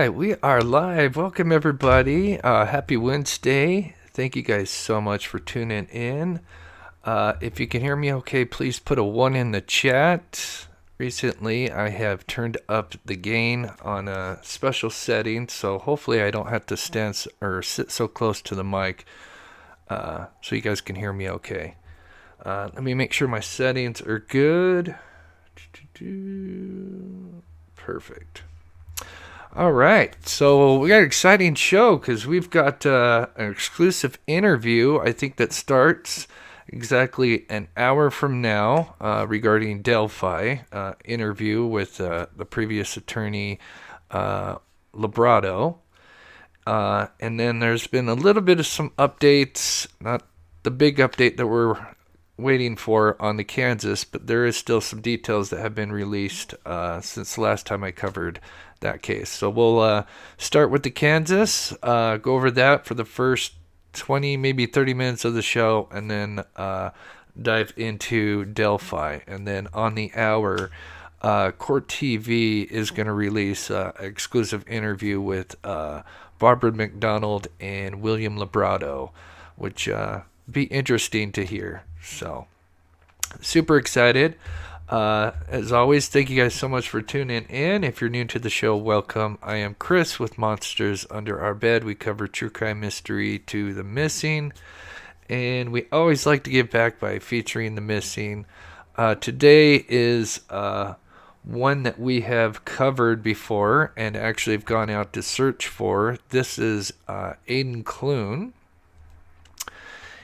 right, we are live. Welcome, everybody. Happy Wednesday. Thank you guys so much for tuning in. If you can hear me okay, please put a 1 in the chat. Recently, I have turned up the gain on a special setting, so hopefully I don't have to stand or sit so close to the mic so you guys can hear me okay. Let me make sure my settings are good. Perfect. All right, so we got an exciting show because we've got an exclusive interview. I think that starts exactly an hour from now regarding Delphi. Interview with the previous attorney, Lebr. And then there's been a little bit of some updates, not the big update that we're waiting for on the Kansas, but there is still some details that have been released since the last time I covered that case. So we'll start with the Kansas, go over that for the first 20, maybe 30 minutes of the show, and then dive into Delphi. And then on the hour, Court TV is going to release an exclusive interview with Barbara McDonald and William Lebr, which be interesting to hear. So, super excited. As always, thank you guys so much for tuning in. If you're new to the show, welcome. I am Chris with Monsters Under Our Bed. We cover true crime, mystery to the missing, and we always like to give back by featuring the missing. Today is one that we have covered before and actually have gone out to search for. This is Aiden Clouston.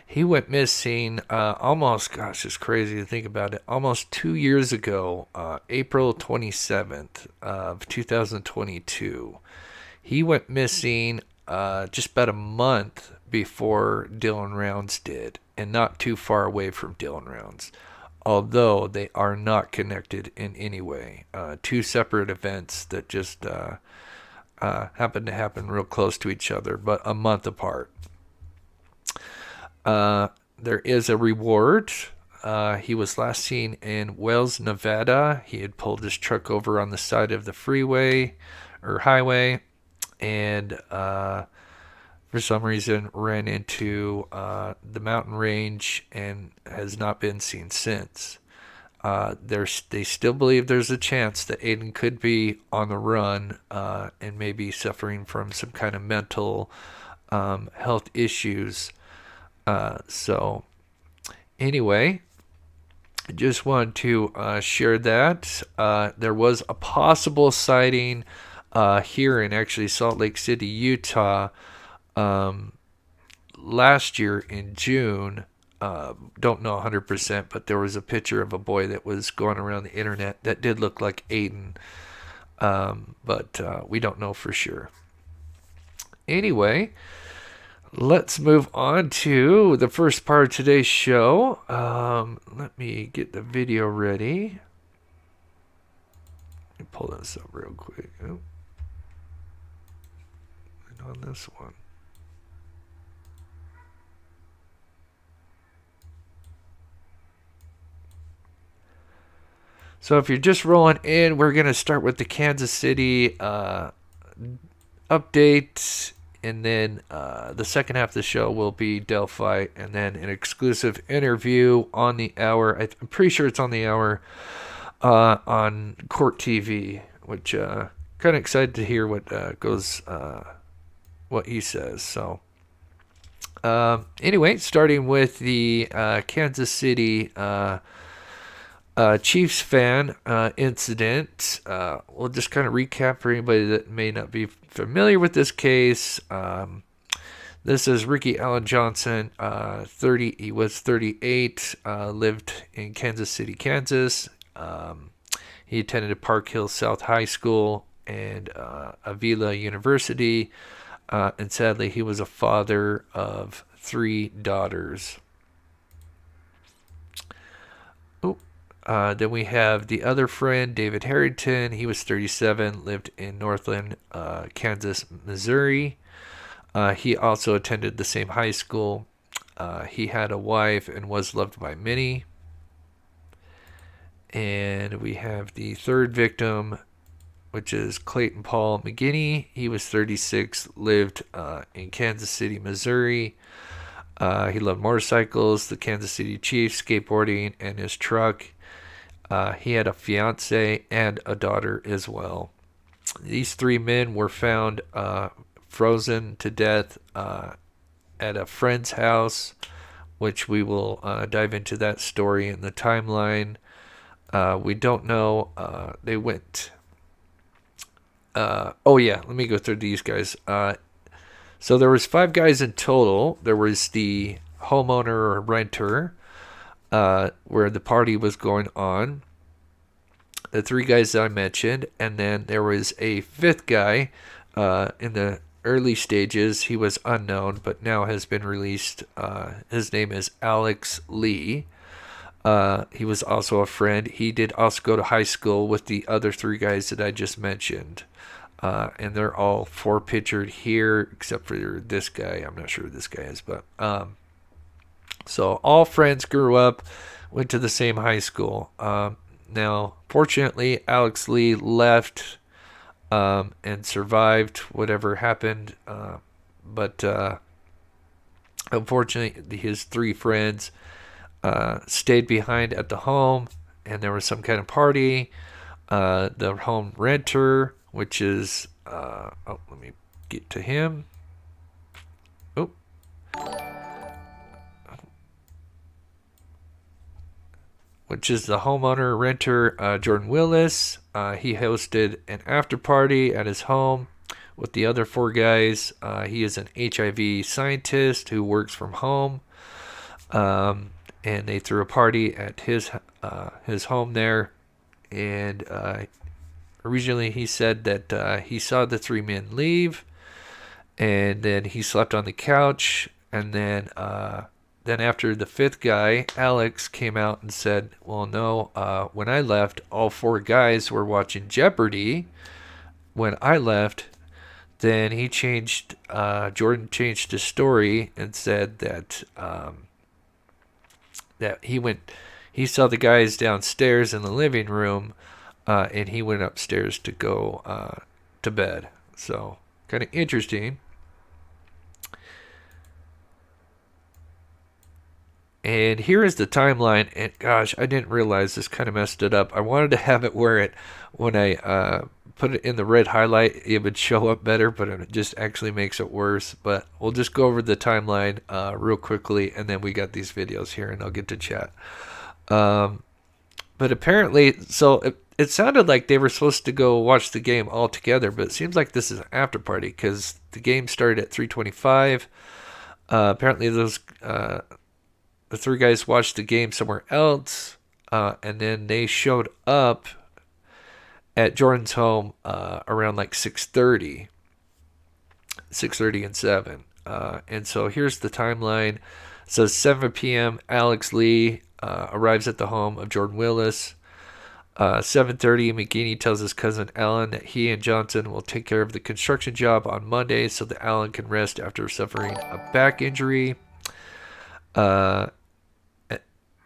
He went missing almost, gosh, it's crazy to think about it, almost 2 years ago, April 27th of 2022. He went missing just about a month before Dylan Rounds did, and not too far away from Dylan Rounds, although they are not connected in any way. Two separate events that just happened to happen real close to each other, but a month apart. There is a reward. He was last seen in Wells, Nevada. He had pulled his truck over on the side of the freeway or highway, and for some reason ran into the mountain range and has not been seen since. They still believe there's a chance that Aiden could be on the run and maybe suffering from some kind of mental health issues. So anyway, I just wanted to share that. There was a possible sighting here in actually Salt Lake City, Utah, last year in June. Don't know 100%, but there was a picture of a boy that was going around the internet that did look like Aiden, but we don't know for sure. Anyway, let's move on to the first part of today's show. Let me get the video ready. Let me pull this up real quick. Oh. And on this one. So if you're just rolling in, we're going to start with the Kansas City update. And then the second half of the show will be Delphi, and then an exclusive interview on the hour. I'm pretty sure it's on the hour on Court TV, which kind of excited to hear what what he says. So anyway, starting with the Kansas City Chiefs fan incident. We'll just kind of recap for anybody that may not be familiar with this case. This is Ricky Allen Johnson, 30. He was 38, lived in Kansas City, Kansas. He attended Park Hill South High School and Avila University. And sadly, he was a father of 3 daughters. Then we have the other friend, David Harrington. He was 37, lived in Northland, Kansas, Missouri. He also attended the same high school. He had a wife and was loved by many. And we have the third victim, which is Clayton Paul McGinney. He was 36, lived in Kansas City, Missouri. He loved motorcycles, the Kansas City Chiefs, skateboarding, and his truck. He had a fiance and a daughter as well. These three men were found frozen to death at a friend's house, which we will dive into that story in the timeline. We don't know. They went. Oh yeah, let me go through these guys. So there was 5 guys in total. There was the homeowner or renter, where the party was going on. The 3 guys that I mentioned, and then there was a 5th guy in the early stages. He was unknown, but now has been released. His name is Alex Lee. He was also a friend. He did also go to high school with the other 3 guys that I just mentioned. And they're all 4 pictured here, except for this guy. I'm not sure who this guy is, but so all friends grew up, went to the same high school. Now, fortunately, Alex Lee left and survived whatever happened, but unfortunately, his 3 friends stayed behind at the home, and there was some kind of party. The home renter, which is, let me get to him. Oh. Which is the homeowner renter, Jordan Willis. He hosted an after party at his home with the other 4 guys. He is an HIV scientist who works from home. And they threw a party at his home there. And originally he said that he saw the 3 men leave, and then he slept on the couch, and then after the 5th guy, Alex, came out and said, well, no, when I left, all 4 guys were watching Jeopardy. When I left, then he changed, Jordan changed his story and said that he saw the guys downstairs in the living room, and he went upstairs to go to bed. So, kind of interesting. And here is the timeline, and gosh, I didn't realize this, kind of messed it up. I wanted to have it where when I put it in the red highlight, it would show up better, but it just actually makes it worse. But we'll just go over the timeline real quickly, and then we got these videos here, and I'll get to chat. But apparently, so it sounded like they were supposed to go watch the game all together, but it seems like this is an after party, because the game started at 3:25. Apparently, the 3 guys watched the game somewhere else, and then they showed up at Jordan's home around like 6:30 and 7. And so here's the timeline. It says 7 p.m. Alex Lee arrives at the home of Jordan Willis. 7:30, McGinney tells his cousin Alan that he and Johnson will take care of the construction job on Monday so that Alan can rest after suffering a back injury.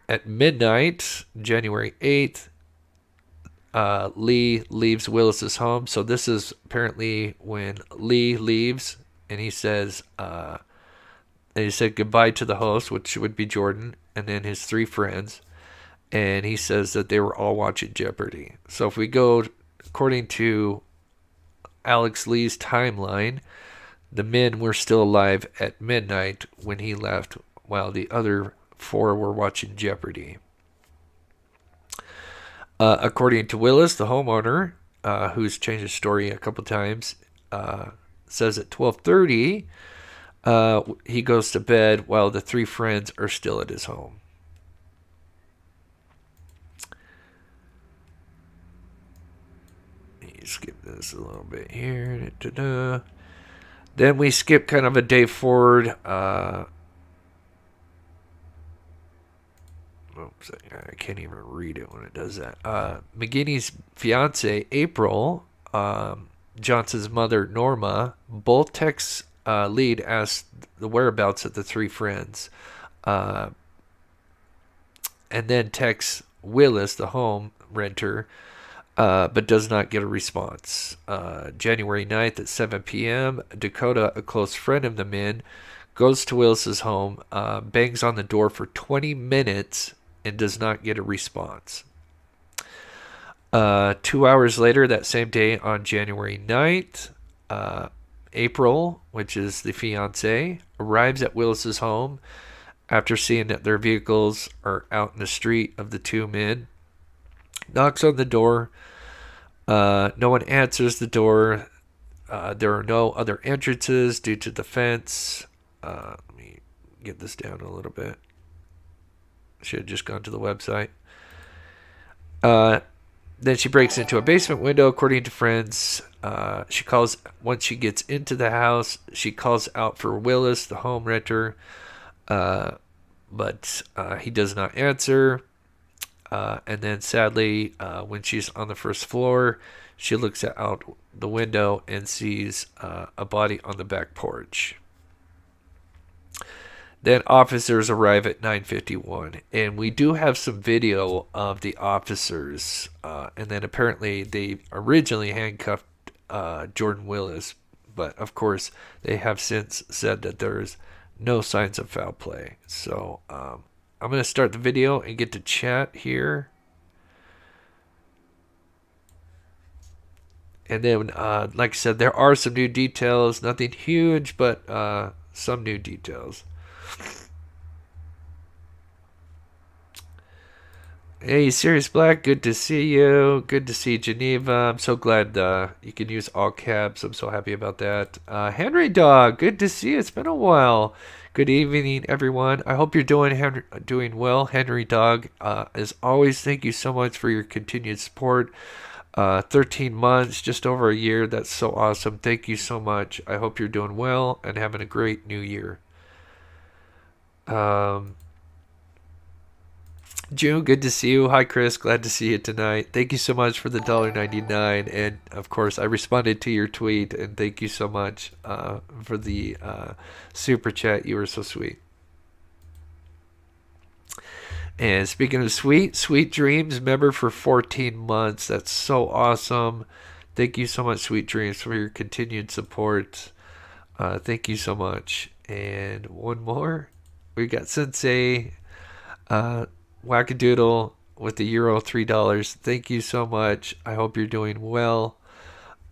At midnight, January 8th, Lee leaves Willis's home. So this is apparently when Lee leaves, and he says, and he said goodbye to the host, which would be Jordan, and then his 3 friends. And he says that they were all watching Jeopardy. So if we go according to Alex Lee's timeline, the men were still alive at midnight when he left, while the other 4 were watching Jeopardy. According to Willis, the homeowner, who's changed his story a couple times, says at 12:30 he goes to bed while the 3 friends are still at his home. Skip this a little bit here. Da-da-da. Then we skip kind of a day forward. Oops, I can't even read it when it does that. McGinney's fiance, April, Johnson's mother, Norma, both text Lee to ask the whereabouts of the 3 friends. And then text Willis, the home renter, but does not get a response. January 9th at 7 p.m., Dakota, a close friend of the men, goes to Willis's home, bangs on the door for 20 minutes, and does not get a response. 2 hours later, that same day on January 9th, April, which is the fiance, arrives at Willis's home after seeing that their vehicles are out in the street of the two men. Knocks on the door. No one answers the door. There are no other entrances due to the fence. Let me get this down a little bit. Should have just gone to the website. Then she breaks into a basement window, according to friends. She calls, once she gets into the house, she calls out for Willis, the home renter, but he does not answer. And then sadly, when she's on the first floor, she looks out the window and sees a body on the back porch. Then officers arrive at 9:51, and we do have some video of the officers. And then apparently they originally handcuffed Jordan Willis, but of course they have since said that there's no signs of foul play. So I'm going to start the video and get to chat here. And then, like I said, there are some new details. Nothing huge, but some new details. Hey, Sirius Black, good to see you. Good to see Geneva. I'm so glad you can use all caps. I'm so happy about that. Henry Dog, good to see you. It's been a while. Good evening, everyone. I hope you're doing well. Henry Dog, as always, thank you so much for your continued support. 13 months, just over a year. That's so awesome. Thank you so much. I hope you're doing well and having a great new year. June, good to see you. Hi, Chris. Glad to see you tonight. Thank you so much for the $1.99. And, of course, I responded to your tweet. And thank you so much for the super chat. You were so sweet. And speaking of Sweet Dreams, member for 14 months. That's so awesome. Thank you so much, Sweet Dreams, for your continued support. Thank you so much. And one more. We got Sensei Wackadoodle with the Euro $3. Thank you so much. I hope you're doing well.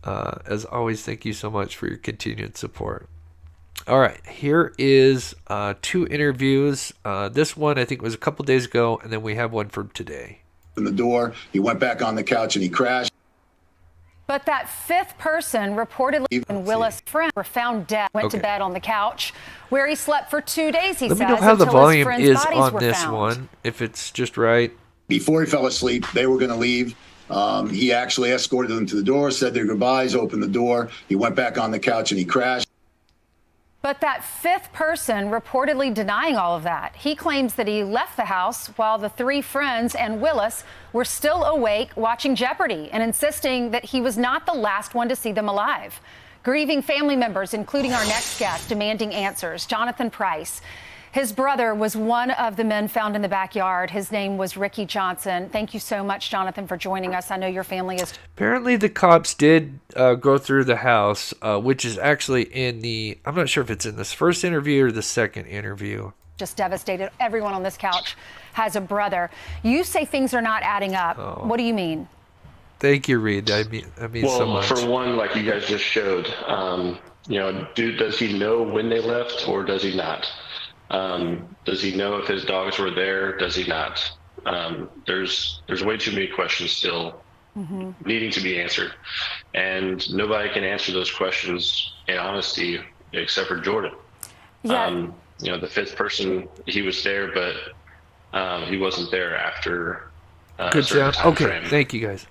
As always, thank you so much for your continued support. All right, here is 2 interviews. This one I think was a couple days ago, and then we have one from today. In the door, he went back on the couch and he crashed. But that 5th person, reportedly and Willis' friend, were found dead. Went to bed on the couch, where he slept for 2 days. He says. Let me know how the volume is on this one, if it's just right. Before he fell asleep, they were going to leave. He actually escorted them to the door, said their goodbyes, opened the door. He went back on the couch and he crashed. But that 5th person reportedly denying all of that. He claims that he left the house while the 3 friends and Willis were still awake watching Jeopardy and insisting that he was not the last one to see them alive. Grieving family members, including our next guest, demanding answers. Jonathan Price. His brother was one of the men found in the backyard. His name was Ricky Johnson. Thank you so much, Jonathan, for joining us. I know your family is. Apparently, the cops did go through the house, which is actually in the. I'm not sure if it's in this first interview or the second interview. Just devastated. Everyone on this couch has a brother. You say things are not adding up. Oh. What do you mean? Thank you, Reed. I mean so much. For one, like you guys just showed, does he know when they left or does he not? Does he know if his dogs were there? Does he not? There's way too many questions still needing to be answered, and nobody can answer those questions in honesty except for Jordan. Yeah. The 5th person, he was there, but he wasn't there after. Good job. Okay, frame. Thank you guys.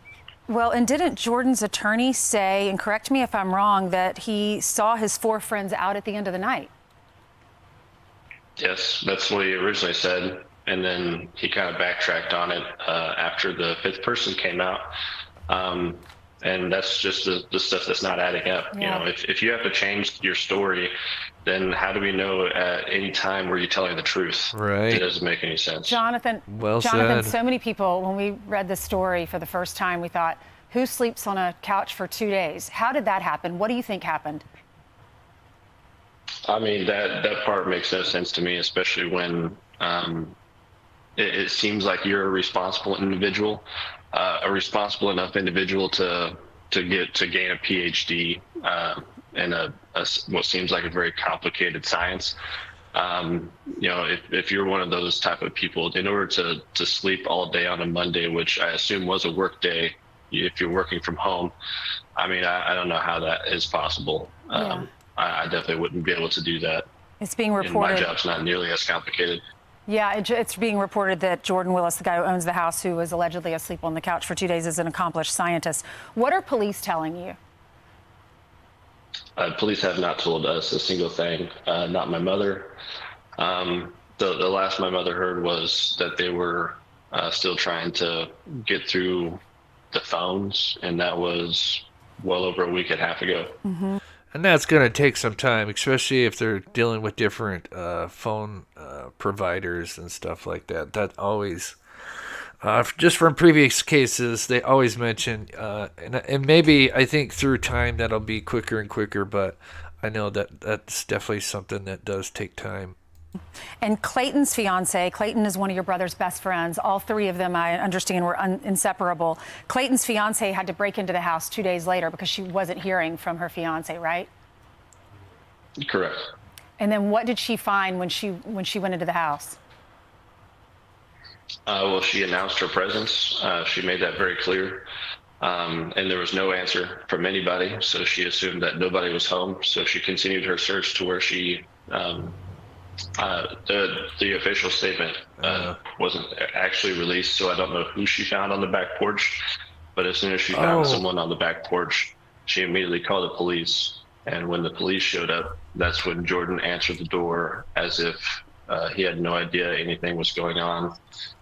Well, and didn't Jordan's attorney say, and correct me if I'm wrong, that he saw his 4 friends out at the end of the night? Yes, that's what he originally said, and then he kind of backtracked on it after the 5th person came out, and that's just the stuff that's not adding up. Yeah. If you have to change your story, then how do we know at any time were you telling the truth? Right. It doesn't make any sense. Jonathan, well said. So many people, when we read this story for the first time, we thought, Who sleeps on a couch for 2 days? How did that happen? What do you think happened? I mean, that part makes no sense to me, especially when it seems like you're a responsible individual, a responsible enough individual to gain a PhD in what seems like a very complicated science. You know, if you're one of those type of people, in order to sleep all day on a Monday, which I assume was a work day, if you're working from home, I mean, I don't know how that is possible. Yeah. I definitely wouldn't be able to do that. It's being reported. And my job's not nearly as complicated. Yeah, it's being reported that Jordan Willis, the guy who owns the house, who was allegedly asleep on the couch for 2 days, is an accomplished scientist. What are police telling you? Police have not told us a single thing. Not my mother. The last my mother heard was that they were still trying to get through the phones, and that was well over a week and a half ago. Mm-hmm. And that's going to take some time, especially if they're dealing with different phone providers and stuff like that. That always, just from previous cases, they always mention, and maybe I think through time that'll be quicker and quicker, but I know that that's definitely something that does take time. And Clayton's fiance, Clayton is one of your brother's best friends. All three of them, I understand, were inseparable. Clayton's fiance had to break into the house 2 days later because she wasn't hearing from her fiance, right? Correct. And then what did she find when she went into the house? Well, she announced her presence. She made that very clear. And there was no answer from anybody, so she assumed that nobody was home. So she continued her search to where she... the official statement wasn't actually released, so I don't know who she found on the back porch. But as soon as she found someone on the back porch, she immediately called the police. And when the police showed up, that's when Jordan answered the door as if he had no idea anything was going on.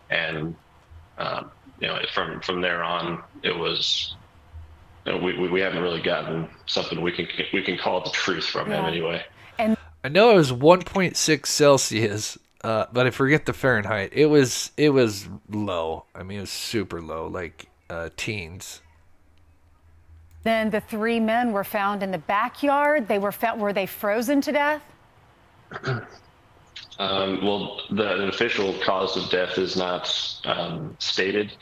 And you know, from there on, it was, you know, we haven't really gotten something we can call the truth from him anyway. And I know it was 1.6 Celsius, but I forget the Fahrenheit. It was low. I mean, it was super low, like teens. then the three men were found in the backyard. Were they frozen to death? Well, the official cause of death is not stated,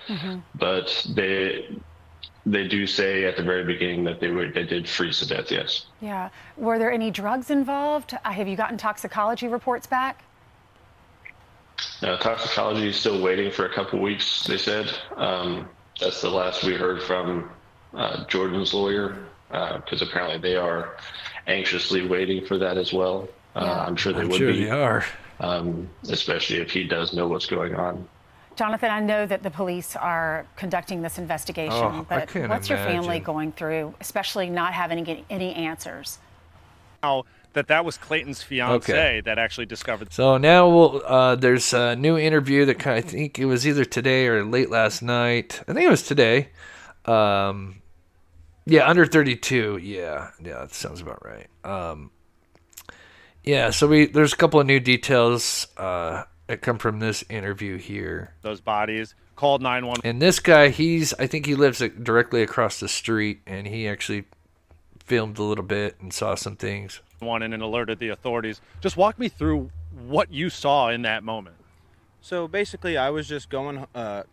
but they do say at the very beginning that they did freeze to death. Yes. Yeah. Were there any drugs involved? Have you gotten toxicology reports back? Toxicology is still waiting for a couple weeks, they said. That's the last we heard from Jordan's lawyer, because apparently they are anxiously waiting for that as well. I'm sure they would be. They are. Especially if he does know what's going on. Jonathan, I know that the police are conducting this investigation, but what's your family going through, especially not having any answers? Now that was Clayton's fiance that actually discovered. So now there's a new interview that I think it was either today or late last night. I think it was today. Yeah, under 32. Yeah, that sounds about right. Yeah, so there's a couple of new details that come from this interview here. Those bodies called 911. And this guy, I think he lives directly across the street, and he actually filmed a little bit and saw some things. And alerted the authorities. Just walk me through what you saw in that moment. So basically, I was just going,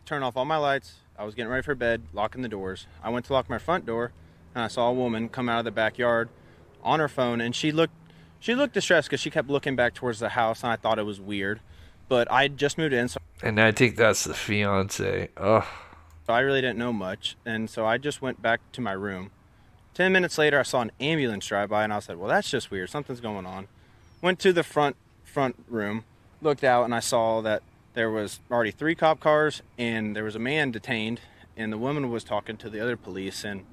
turn off all my lights. I was getting ready for bed, locking the doors. I went to lock my front door, and I saw a woman come out of the backyard on her phone, and she looked distressed because she kept looking back towards the house, and I thought it was weird. But I just moved in, so and I think that's the fiance. Oh, so I really didn't know much, and so I just went back to my room. 10 minutes later, I saw an ambulance drive by, and I said, well, that's just weird. Something's going on. Went to the front room, looked out, and I saw that there was already 3 cop cars, and there was a man detained, and the woman was talking to the other police. And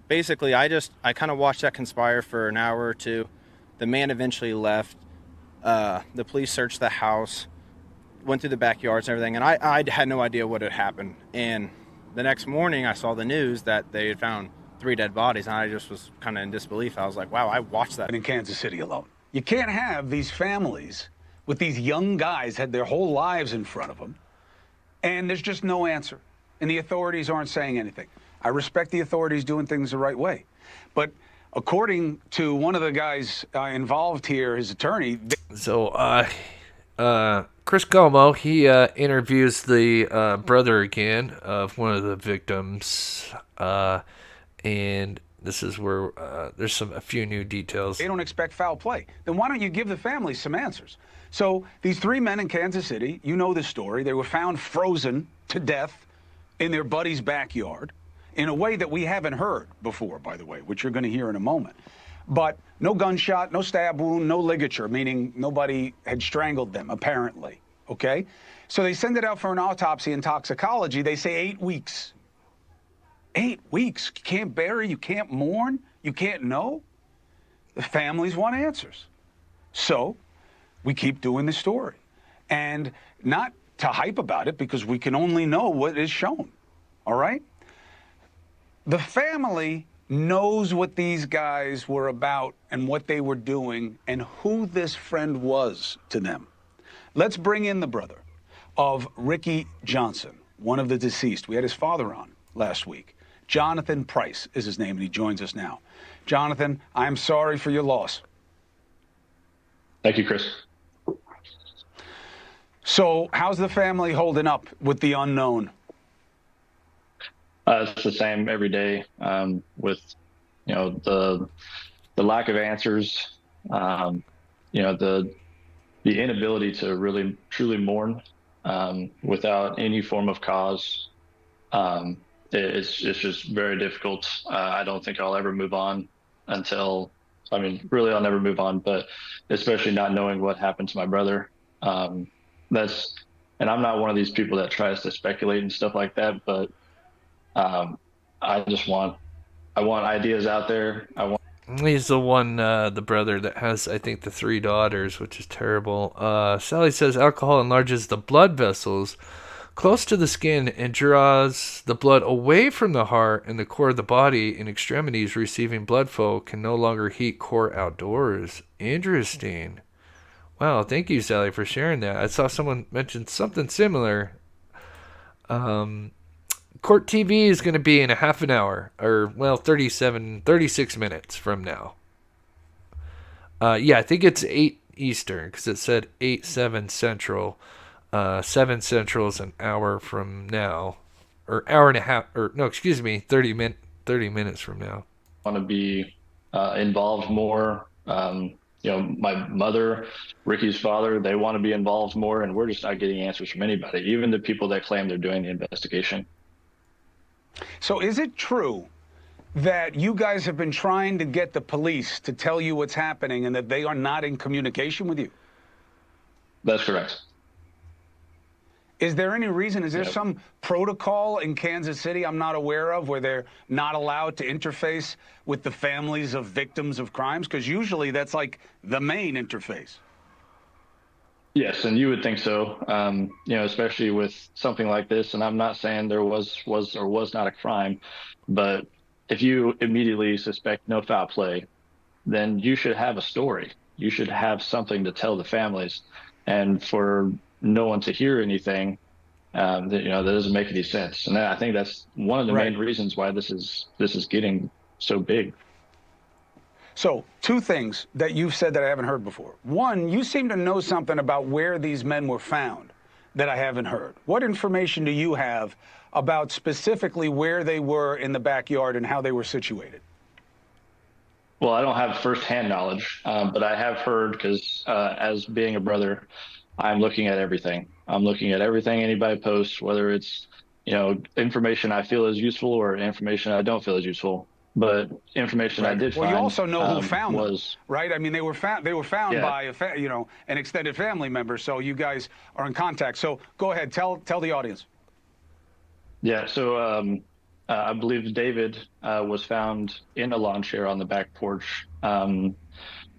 basically, I kind of watched that conspire for an hour or two. The man eventually left. The police searched the house, went through the backyards and everything, and I had no idea what had happened. And the next morning, I saw the news that they had found 3 dead bodies, and I just was kind of in disbelief. I was like, wow, I watched that. In Kansas City alone. You can't have these families with these young guys had their whole lives in front of them, and there's just no answer. And the authorities aren't saying anything. I respect the authorities doing things the right way. But according to one of the guys involved here, his attorney... So, Chris Como, he interviews the brother again of one of the victims, and this is where there's a few new details. They don't expect foul play. Then why don't you give the family some answers? So these three men in Kansas City, you know the story. They were found frozen to death in their buddy's backyard in a way that we haven't heard before, by the way, which you're going to hear in a moment. But no gunshot, no stab wound, no ligature, meaning nobody had strangled them, apparently, okay? So they send it out for an autopsy and toxicology. They say 8 weeks. 8 weeks? You can't bury, you can't mourn, you can't know? The families want answers. So we keep doing the story. And not to hype about it, because we can only know what is shown, all right? The family knows what these guys were about and what they were doing and who this friend was to them. Let's bring in the brother of Ricky Johnson, one of the deceased. We had his father on last week. Jonathan Price is his name, and he joins us now. Jonathan, I'm sorry for your loss. Thank you, Chris. So how's the family holding up with the unknown? It's the same every day, with, the lack of answers, the inability to really truly mourn without any form of cause. It's just very difficult. I don't think I'll ever move on really I'll never move on, but especially not knowing what happened to my brother. And I'm not one of these people that tries to speculate and stuff like that, but I want ideas out there. He's the one, the brother that has, I think, the 3 daughters, which is terrible. Sally says alcohol enlarges the blood vessels close to the skin and draws the blood away from the heart and the core of the body, and extremities receiving blood flow can no longer heat core outdoors. Interesting. Wow, thank you, Sally, for sharing that. I saw someone mention something similar. Court TV is going to be in a half an hour, or, 36 minutes from now. I think it's 8 Eastern, because it said 7 Central. 7 Central is an hour from now, or hour and a half, 30 minutes from now. I want to be involved more. My mother, Ricky's father, they want to be involved more, and we're just not getting answers from anybody, even the people that claim they're doing the investigation. So is it true that you guys have been trying to get the police to tell you what's happening and that they are not in communication with you? That's correct. Is there any reason, is there Yep. some protocol in Kansas City I'm not aware of where they're not allowed to interface with the families of victims of crimes? Because usually that's like the main interface. Yes, and you would think so, especially with something like this. And I'm not saying there was or was not a crime, but if you immediately suspect no foul play, then you should have a story. You should have something to tell the families. And for no one to hear anything, that doesn't make any sense. And I think that's one of the main reasons why this is getting so big. So 2 things that you've said that I haven't heard before. One, you seem to know something about where these men were found that I haven't heard. What information do you have about specifically where they were in the backyard and how they were situated? Well, I don't have firsthand knowledge, but I have heard, because as being a brother, I'm looking at everything. I'm looking at everything anybody posts, whether it's, information I feel is useful or information I don't feel is useful. But information I did find. Well, you also know who found them, was, right? I mean, they were found by an extended family member. So you guys are in contact. So go ahead, tell the audience. Yeah. So I believe David was found in a lawn chair on the back porch,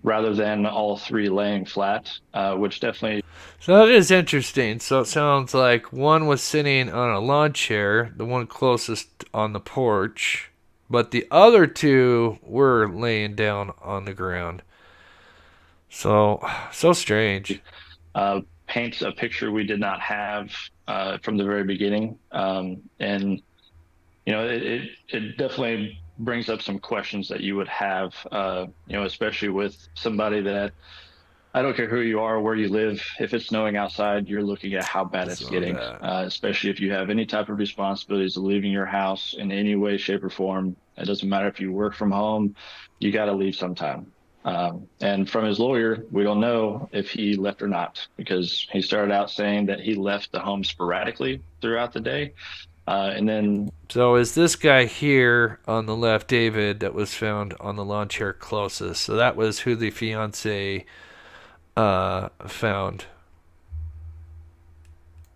rather than all 3 laying flat, which definitely. So that is interesting. So it sounds like one was sitting on a lawn chair, the one closest on the porch, but the other 2 were laying down on the ground. So strange. Paints a picture we did not have from the very beginning. And it definitely brings up some questions that you would have, especially with somebody that, I don't care who you are, where you live. If it's snowing outside, you're looking at how bad it's So getting, that. especially if you have any type of responsibilities of leaving your house in any way, shape, or form. It doesn't matter if you work from home, you got to leave sometime. And from his lawyer, we don't know if he left or not, because he started out saying that he left the home sporadically throughout the day. And then So is this guy here on the left, David, that was found on the lawn chair closest? So that was who the fiance found.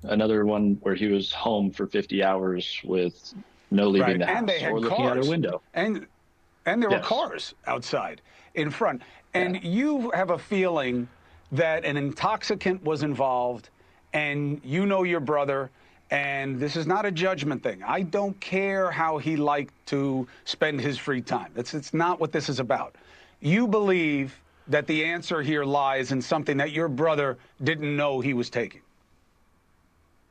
another one where he was home for 50 hours with no leaving the house And they or had looking out a cars. window. And there were Yes. cars outside in front. And you have a feeling that an intoxicant was involved, and you know your brother, and this is not a judgment thing. I don't care how he liked to spend his free time. It's not what this is about. You believe that the answer here lies in something that your brother didn't know he was taking.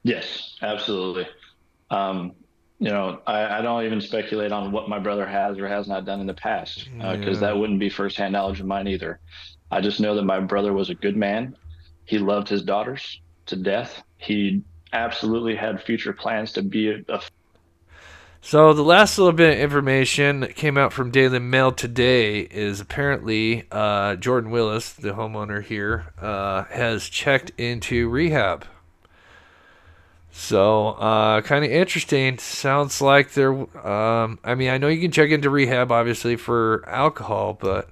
Yes, absolutely. I don't even speculate on what my brother has or has not done in the past, because that wouldn't be firsthand knowledge of mine either. I just know that my brother was a good man. He loved his daughters to death. He absolutely had future plans to be a So the last little bit of information that came out from Daily Mail today is apparently Jordan Willis, the homeowner here, has checked into rehab. So kind of interesting. Sounds like there. I know you can check into rehab obviously for alcohol, but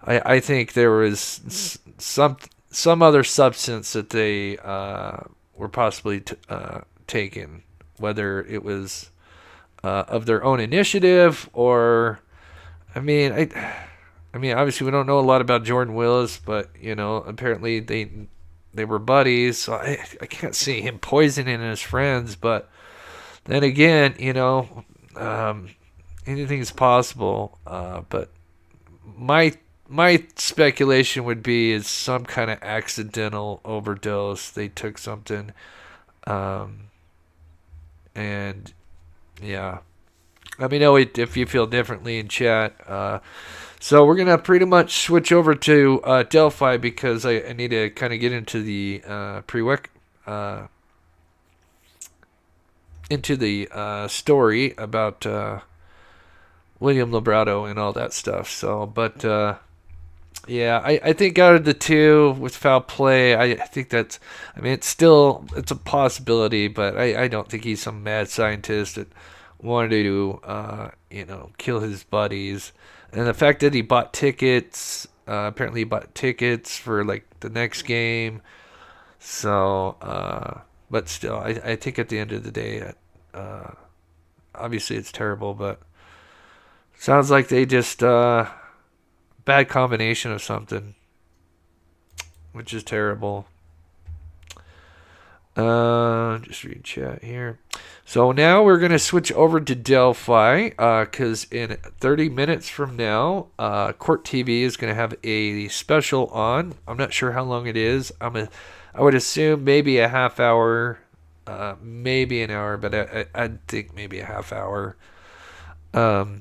I think there was some other substance that they were possibly taking, whether it was of their own initiative or, obviously we don't know a lot about Jordan Willis, but apparently they were buddies, so I can't see him poisoning his friends. But then again, anything's possible. But my speculation would be is some kind of accidental overdose. They took something, and yeah. Let me know if you feel differently in chat. So we're gonna pretty much switch over to Delphi because I need to kind of get into the story about William Librado and all that stuff. So, but yeah, I think out of the two with foul play, I think that's. It's a possibility, but I don't think he's some mad scientist that wanted to kill his buddies. And the fact that he bought tickets, apparently he bought tickets for like the next game. So, but still, I think at the end of the day, obviously it's terrible, but sounds like they just bad combination of something, which is terrible. Just read chat here. So now we're going to switch over to Delphi because in 30 minutes from now, Court TV is going to have a special on. I'm not sure how long it is. I would assume maybe a half hour, maybe an hour, but I'd think maybe a half hour. But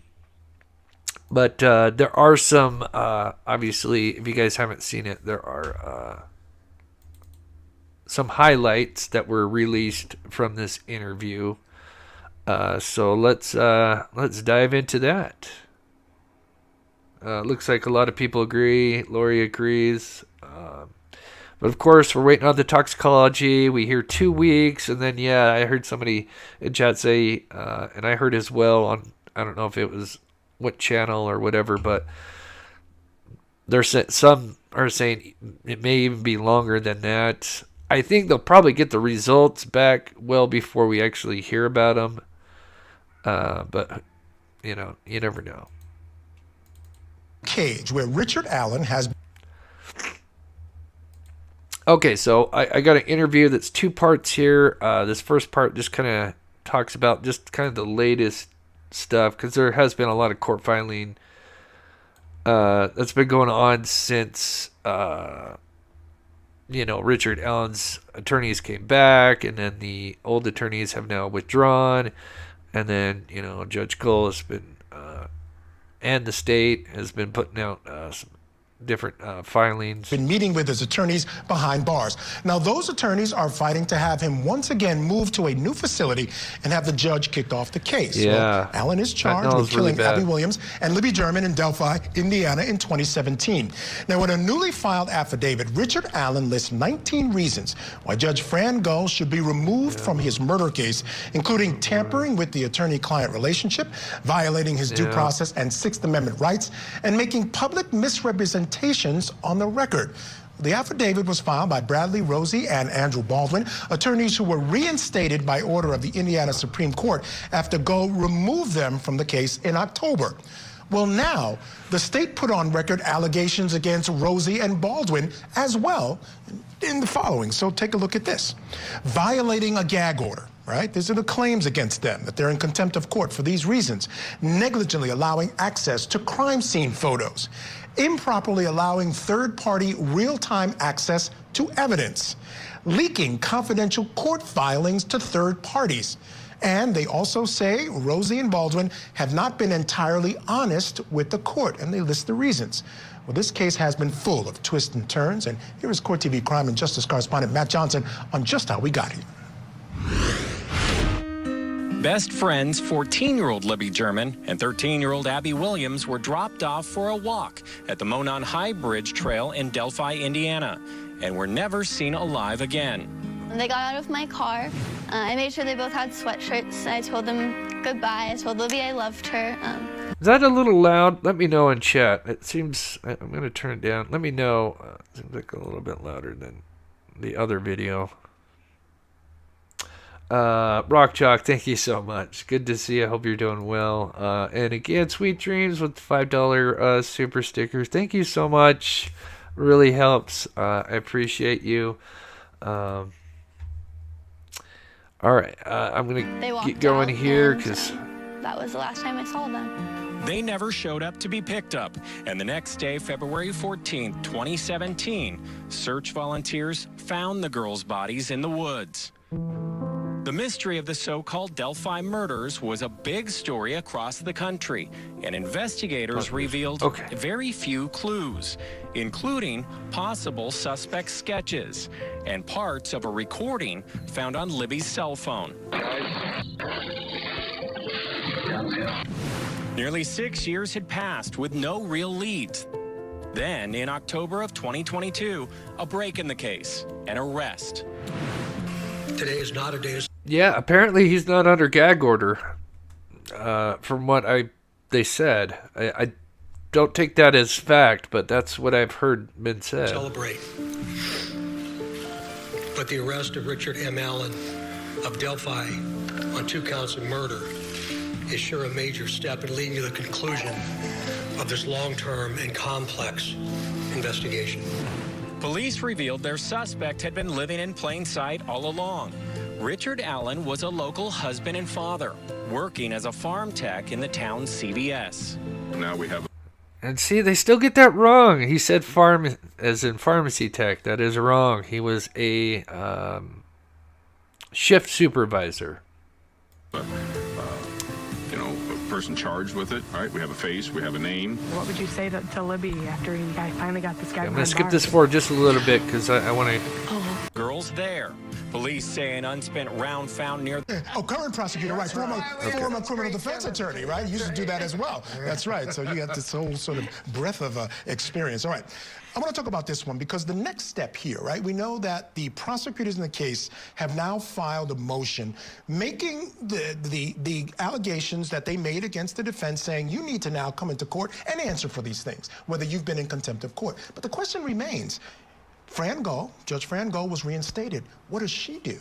there are some, obviously, if you guys haven't seen it, there are some highlights that were released from this interview. So let's dive into that. Looks like a lot of people agree. Lori agrees. But of course, we're waiting on the toxicology. We hear 2 weeks, and then I heard somebody in chat say, and I heard as well on, I don't know if it was what channel or whatever, but some are saying it may even be longer than that. I think they'll probably get the results back well before we actually hear about them. But, you never know. Cage, where Richard Allen has... Okay, so I got an interview that's 2 parts here. This first part just kind of talks about just kind of the latest stuff, because there has been a lot of court filing that's been going on since... Richard Allen's attorneys came back, and then the old attorneys have now withdrawn, And then, Judge Cole has been, and the state has been putting out some different filings. Been meeting with his attorneys behind bars. Now, those attorneys are fighting to have him once again moved to a new facility and have the judge kick off the case. Yeah. Well, Allen is charged with killing Abby Williams and Libby German in Delphi, Indiana in 2017. Now, in a newly filed affidavit, Richard Allen lists 19 reasons why Judge Fran Gull should be removed from his murder case, including tampering with the attorney-client relationship, violating his due process and Sixth Amendment rights, and making public misrepresentations on the record. The affidavit was filed by Bradley Rosie and Andrew Baldwin, attorneys who were reinstated by order of the Indiana Supreme Court after Gull removed them from the case in October. Well, now, the state put on record allegations against Rosie and Baldwin as well in the following. So take a look at this. Violating a gag order. Right? These are the claims against them, that they're in contempt of court for these reasons. Negligently allowing access to crime scene photos. Improperly allowing third-party real-time access to evidence. Leaking confidential court filings to third parties. And they also say Rosie and Baldwin have not been entirely honest with the court, and they list the reasons. Well, this case has been full of twists and turns, and here is Court TV crime and justice correspondent Matt Johnson on just how we got here. Best friends 14-year-old Libby German and 13-year-old Abby Williams were dropped off for a walk at the Monon High Bridge Trail in Delphi, Indiana, and were never seen alive again. When they got out of my car, I made sure they both had sweatshirts. I told them goodbye. I told Libby I loved her. Is that a little loud? Let me know in chat. It seems, I'm going to turn it down. Let me know. It seems like a little bit louder than the other video. Rock Chalk, thank you so much. Good to see you. I hope you're doing well. And again, Sweet Dreams with $5 super stickers. Thank you so much. Really helps. I appreciate you. All right, I'm gonna get going here because that was the last time I saw them. They never showed up to be picked up, and the next day, February 14, 2017, search volunteers found the girls' bodies in the woods. The mystery of the so-called Delphi murders was a big story across the country, and investigators revealed very few clues, including possible suspect sketches and parts of a recording found on Libby's cell phone. Nearly 6 years had passed with no real leads. Then, in October of 2022, a break in the case, an arrest. Today is not a day to... Yeah, apparently he's not under gag order. From what they said, I don't take that as fact, but that's what I've heard been said. Celebrate. But the arrest of Richard M. Allen of Delphi on 2 counts of murder is sure a major step in leading to the conclusion of this long-term and complex investigation. Police revealed their suspect had been living in plain sight all along. Richard Allen was a local husband and father, working as a farm tech in the town's CVS. Now we have... And see, they still get that wrong. He said farm as in pharmacy tech. That is wrong. He was a shift supervisor. Person charged with it. All right, we have a face, we have a name. What would you say to Libby after you guys finally got this guy? I'm going to skip this forward just a little bit because I want to... Girls there. Police say an unspent round found near... Oh, current prosecutor, right. Former criminal defense attorney, right? You used to do that as well. That's right. So you got this whole sort of breadth of experience. All right. I want to talk about this one because the next step here, right? We know that the prosecutors in the case have now filed a motion making the allegations that they made against the defense saying you need to now come into court and answer for these things, whether you've been in contempt of court. But the question remains, Judge Fran Gull was reinstated. What does she do?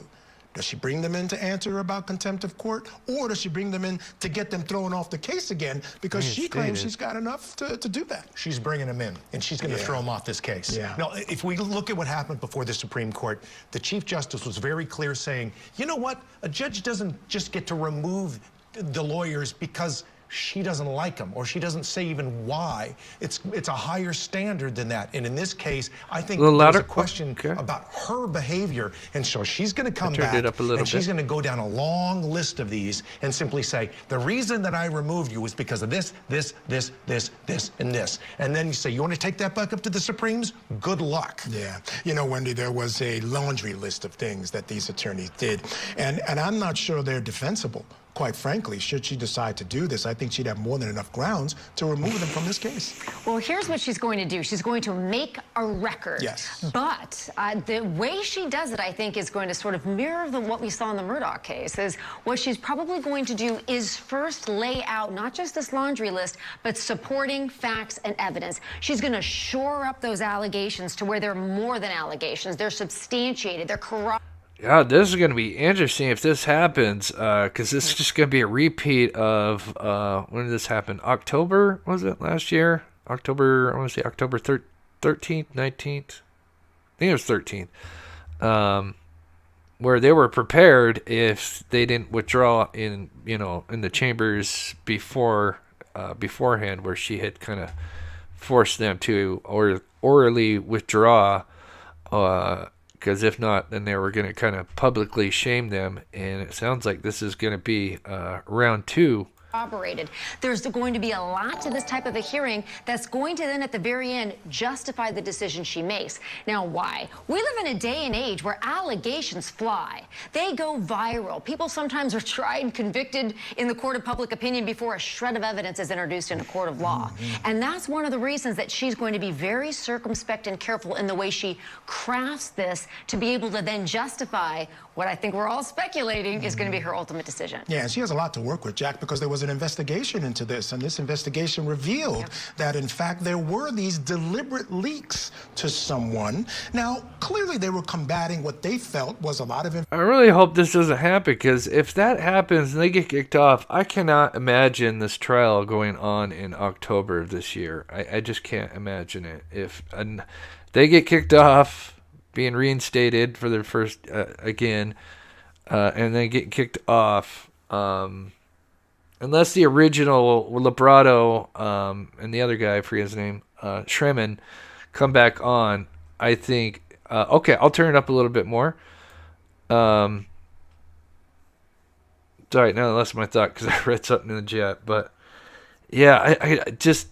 Does she bring them in to answer about contempt of court, or does she bring them in to get them thrown off the case again because she claims she's got enough to do that? She's bringing them in, and she's going to throw them off this case. Yeah. Now, if we look at what happened before the Supreme Court, the Chief Justice was very clear saying, you know what? A judge doesn't just get to remove the lawyers because she doesn't like him, or she doesn't say even why. It's a higher standard than that. And in this case, I think there's a question about her behavior. And so she's going to come back and she's going to go down a long list of these and simply say, the reason that I removed you was because of this, this, this, this, this, and this. And then you say, you want to take that back up to the Supremes? Good luck. Yeah. You know, Wendy, there was a laundry list of things that these attorneys did. And I'm not sure they're defensible. Quite frankly, should she decide to do this, I think she'd have more than enough grounds to remove them from this case. Well, here's what she's going to do. She's going to make a record. Yes. But the way she does it, I think, is going to sort of mirror what we saw in the Murdaugh case. Is what she's probably going to do is first lay out not just this laundry list, but supporting facts and evidence. She's going to shore up those allegations to where they're more than allegations. They're substantiated. They're corroborated. Yeah, this is going to be interesting if this happens, because this is just going to be a repeat of, when did this happen? October, was it, last year? October, I want to say October 13th, 19th? I think it was 13th. Where they were prepared if they didn't withdraw in the chambers beforehand, where she had kind of forced them to orally withdraw, because if not, then they were going to kind of publicly shame them. And it sounds like this is going to be round 2. There's going to be a lot to this type of a hearing that's going to then at the very end justify the decision she makes. Now, why? We live in a day and age where allegations fly. They go viral. People sometimes are tried and convicted in the court of public opinion before a shred of evidence is introduced in a court of law. And that's one of the reasons that she's going to be very circumspect and careful in the way she crafts this to be able to then justify what I think we're all speculating is going to be her ultimate decision. Yeah, and she has a lot to work with, Jack, because there was an investigation into this, and this investigation revealed that, in fact, there were these deliberate leaks to someone. Now, clearly they were combating what they felt was a lot of... I really hope this doesn't happen, because if that happens and they get kicked off, I cannot imagine this trial going on in October of this year. I just can't imagine it. If they get kicked off, being reinstated for their first again, and then get kicked off, unless the original Lebrado and the other guy, I forget his name, Shremmen, come back on, I think. Okay, I'll turn it up a little bit more. Sorry, now I lost my thought because I read something in the chat, but yeah, I just.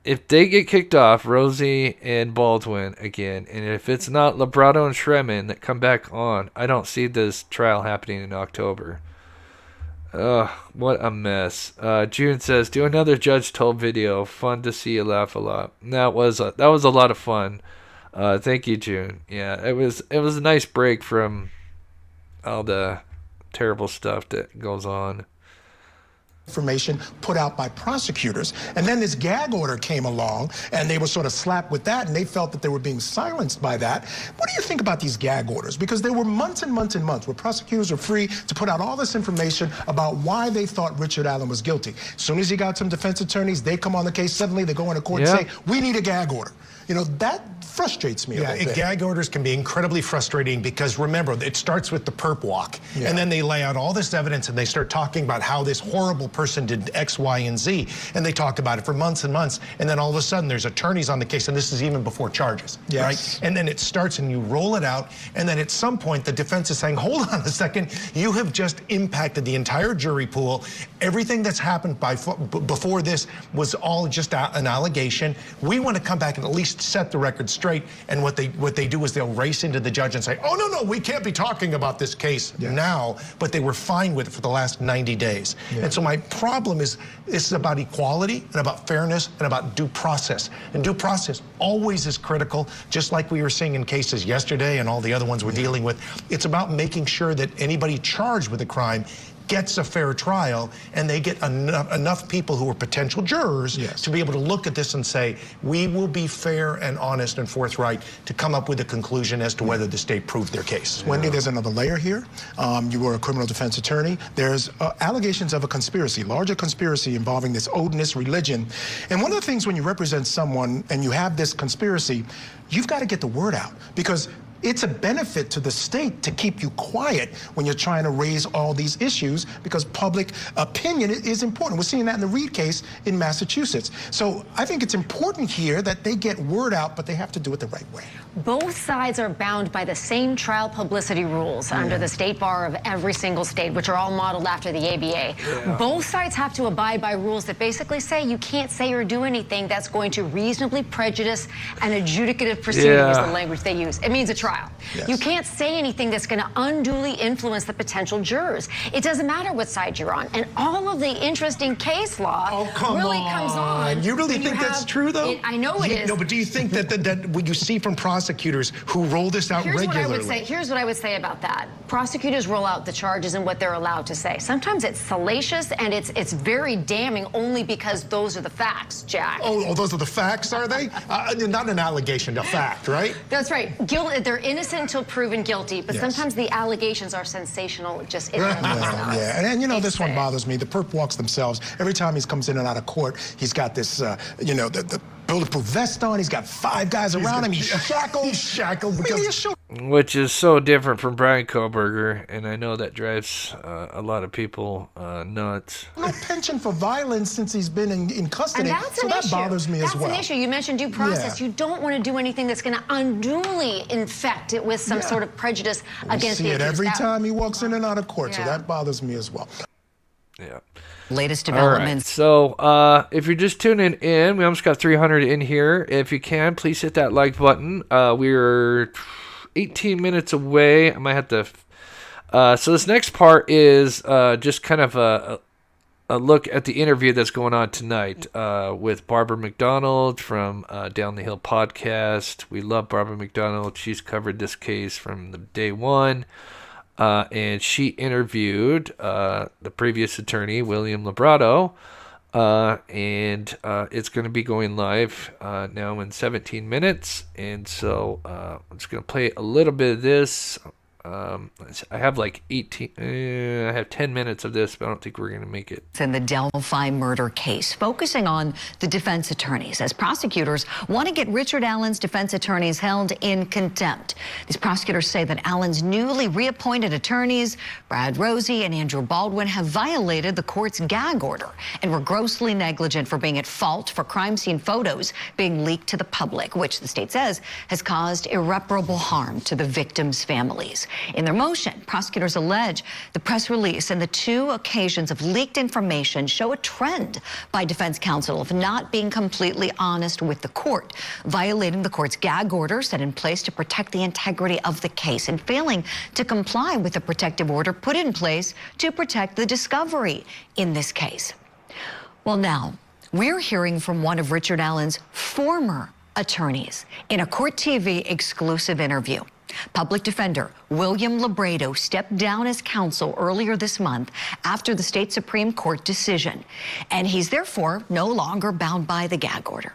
If they get kicked off, Rosie and Baldwin again, and if it's not Lebrado and Shremmen that come back on, I don't see this trial happening in October. Ugh, what a mess. June says, do another Judge Told video. Fun to see you laugh a lot. That was a lot of fun. Thank you, June. Yeah, it was a nice break from all the terrible stuff that goes on. Information put out by prosecutors, and then this gag order came along and they were sort of slapped with that, and they felt that they were being silenced by that. What do you think about these gag orders? Because there were months and months and months where prosecutors were free to put out all this information about why they thought Richard Allen was guilty. As soon as he got some defense attorneys, they come on the case, suddenly they go into court and say, we need a gag order. You know, that frustrates me a little bit. Gag orders can be incredibly frustrating because, remember, it starts with the perp walk. And then they lay out all this evidence and they start talking about how this horrible person did X, Y, and Z. And they talked about it for months and months. And then all of a sudden there's attorneys on the case, and this is even before charges, right? And then it starts and you roll it out. And then at some point the defense is saying, hold on a second, you have just impacted the entire jury pool. Everything that's happened before this was all just an allegation. We want to come back and at least set the record straight. And what they do is they'll race into the judge and say, oh, no, we can't be talking about this case now. But they were fine with it for the last 90 days. And so my problem is, this is about equality and about fairness and about due process. And due process always is critical, just like we were seeing in cases yesterday and all the other ones we're dealing with. It's about making sure that anybody charged with a crime gets a fair trial, and they get enough people who are potential jurors to be able to look at this and say, we will be fair and honest and forthright to come up with a conclusion as to whether the state proved their case. Wendy, there's another layer here. You were a criminal defense attorney. There's allegations of a conspiracy, larger conspiracy involving this Odinism religion. And one of the things when you represent someone and you have this conspiracy, you've got to get the word out, because it's a benefit to the state to keep you quiet when you're trying to raise all these issues, because public opinion is important. We're seeing that in the Reed case in Massachusetts. So I think it's important here that they get word out, but they have to do it the right way. Both sides are bound by the same trial publicity rules under the state bar of every single state, which are all modeled after the ABA. Yeah. Both sides have to abide by rules that basically say you can't say or do anything that's going to reasonably prejudice an adjudicative proceeding, is the language they use. It means a trial. Yes. You can't say anything that's going to unduly influence the potential jurors. It doesn't matter what side you're on. And all of the interesting case law really comes on. You really think that's true, though? I know it is. No, but do you think that what you see from prosecutors who roll this out regularly? Here's what I would say about that. Prosecutors roll out the charges and what they're allowed to say. Sometimes it's salacious and it's very damning only because those are the facts, Jack. Oh, those are the facts, are they? Not an allegation, a fact, right? That's right. They're innocent until proven guilty, but sometimes the allegations are sensational. Just And you know, this one bothers me. The perp walks themselves. Every time he comes in and out of court, he's got this, the bulletproof vest on. He's got 5 guys around him. He's shackled. Which is so different from Brian Kohlberger, and I know that drives a lot of people nuts. No pension for violence since he's been in custody, and that's so that bothers me as well. That's an issue. You mentioned due process. You don't want to do anything that's going to unduly infect it with some sort of prejudice against the see it accused. every time he walks in and out of court, so that bothers me as well. Yeah. Latest developments. All right. So if you're just tuning in, we almost got 300 in here. If you can, please hit that like button. We're 18 minutes away. I might have to... so this next part is just kind of a look at the interview that's going on tonight with Barbara McDonald from Down the Hill podcast. We love Barbara McDonald. She's covered this case from the day one. And she interviewed the previous attorney, William Lebrado, and it's going to be going live now in 17 minutes. And so I'm just going to play a little bit of this. I have like 18, I have 10 minutes of this, but I don't think we're going to make it. It's in the Delphi murder case, focusing on the defense attorneys, as prosecutors want to get Richard Allen's defense attorneys held in contempt. These prosecutors say that Allen's newly reappointed attorneys, Brad Rosie and Andrew Baldwin, have violated the court's gag order and were grossly negligent for being at fault for crime scene photos being leaked to the public, which the state says has caused irreparable harm to the victims' families. In their motion, prosecutors allege the press release and the 2 occasions of leaked information show a trend by defense counsel of not being completely honest with the court, violating the court's gag order set in place to protect the integrity of the case, and failing to comply with the protective order put in place to protect the discovery in this case. Well, now, we're hearing from one of Richard Allen's former attorneys in a Court TV exclusive interview. Public defender William Lebrado stepped down as counsel earlier this month after the state Supreme Court decision, and he's therefore no longer bound by the gag order.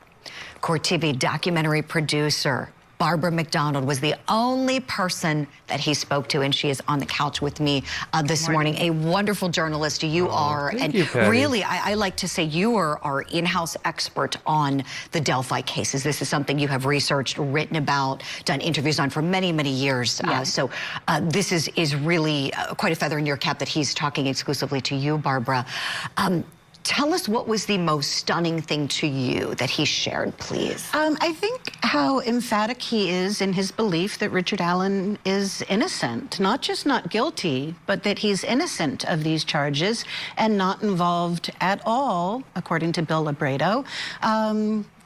Court TV documentary producer Barbara McDonald was the only person that he spoke to, and she is on the couch with me this morning. A wonderful journalist you are, and really, I like to say you are our in-house expert on the Delphi cases. This is something you have researched, written about, done interviews on for many, many years. So this is really quite a feather in your cap that he's talking exclusively to you, Barbara. Tell us what was the most stunning thing to you that he shared, please. I think how emphatic he is in his belief that Richard Allen is innocent, not just not guilty, but that he's innocent of these charges and not involved at all, according to Bill Lebrado.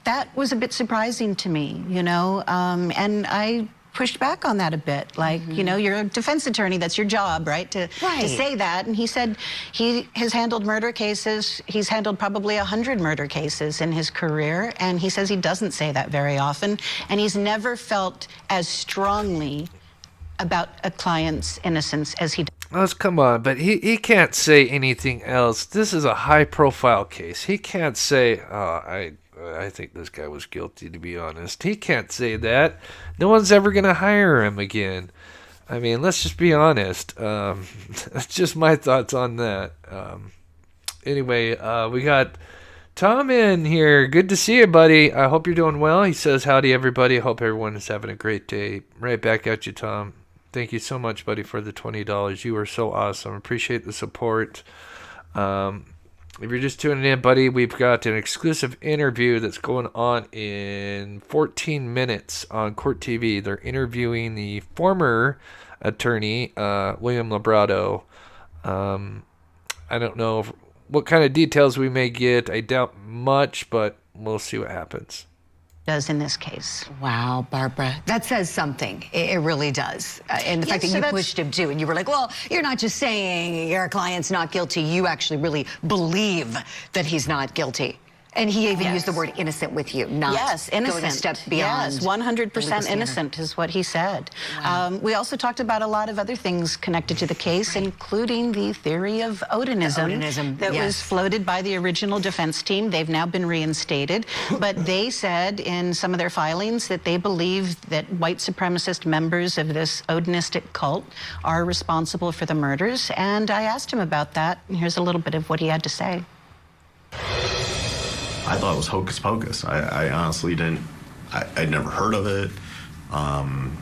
That was a bit surprising to me, and I pushed back on that a bit. Like, you're a defense attorney, that's your job, right? To say that. And he said he has handled murder cases. He's handled probably 100 murder cases in his career. And he says he doesn't say that very often. And he's never felt as strongly about a client's innocence as he does. Come on, but he can't say anything else. This is a high-profile case. He can't say, I think this guy was guilty, to be honest. He can't say that. No one's ever going to hire him again. I mean, let's just be honest. That's just my thoughts on that. Anyway, we got Tom in here. Good to see you, buddy. I hope you're doing well. He says, howdy, everybody. Hope everyone is having a great day. Right back at you, Tom. Thank you so much, buddy, for the $20. You are so awesome. Appreciate the support. If you're just tuning in, buddy, we've got an exclusive interview that's going on in 14 minutes on Court TV. They're interviewing the former attorney, William Lebrado. I don't know what kind of details we may get. I doubt much, but we'll see what happens. Does in this case. Wow, Barbara, that says something. It really does. And the fact that you pushed him too, and you were like, well, you're not just saying your client's not guilty, you actually really believe that he's not guilty. And he even used the word innocent with you, not innocent. going a step beyond. Yes, 100% innocent is what he said. Wow. We also talked about a lot of other things connected to the case, including the theory of Odinism that was floated by the original defense team. They've now been reinstated, but they said in some of their filings that they believe that white supremacist members of this Odinistic cult are responsible for the murders, and I asked him about that, and here's a little bit of what he had to say. I thought it was hocus pocus. I honestly didn't, I'd never heard of it. And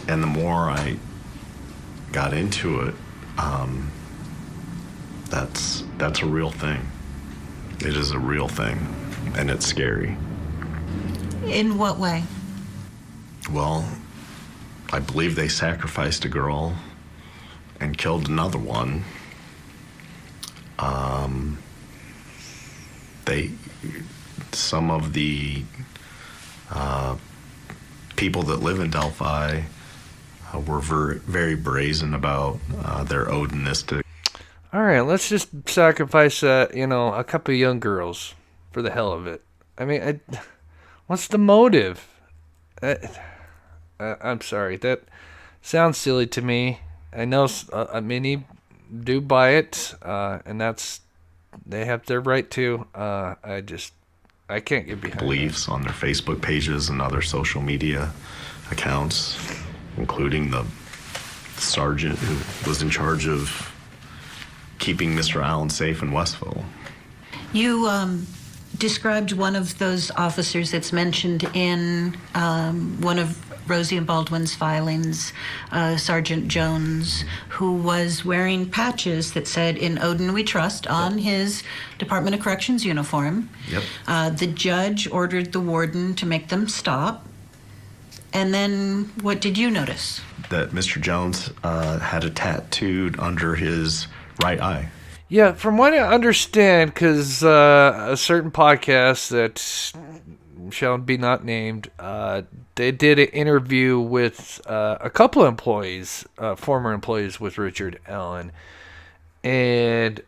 the more I got into it, that's a real thing. It is a real thing, and it's scary. In what way? Well, I believe they sacrificed a girl and killed another one. Some of the people that live in Delphi were very brazen about their Odinistic. All right, let's just sacrifice, a couple of young girls for the hell of it. I mean, what's the motive? I'm sorry, that sounds silly to me. I know many do buy it, and they have their right to. I can't get behind beliefs on their Facebook pages and other social media accounts, including the sergeant who was in charge of keeping Mr. Allen safe in Westville. You described one of those officers that's mentioned in one of Rosie and Baldwin's filings, Sergeant Jones, who was wearing patches that said, "In Odin we trust," on his Department of Corrections uniform. Yep. The judge ordered the warden to make them stop. And then what did you notice? That Mr. Jones had a tattooed under his right eye. Yeah, from what I understand, because a certain podcast that shall be not named, they did an interview with a couple of employees, former employees with Richard Allen. And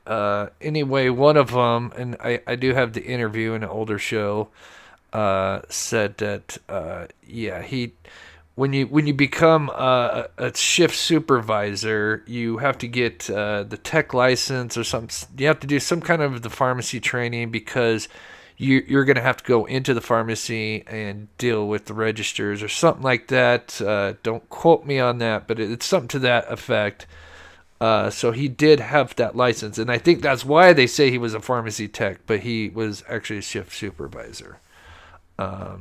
anyway, one of them, and I do have the interview in an older show, said that, when you become a shift supervisor, you have to get the tech license or something. You have to do some kind of the pharmacy training because you're going to have to go into the pharmacy and deal with the registers or something like that. Don't quote me on that, but it's something to that effect. So he did have that license, and I think that's why they say he was a pharmacy tech, but he was actually a shift supervisor.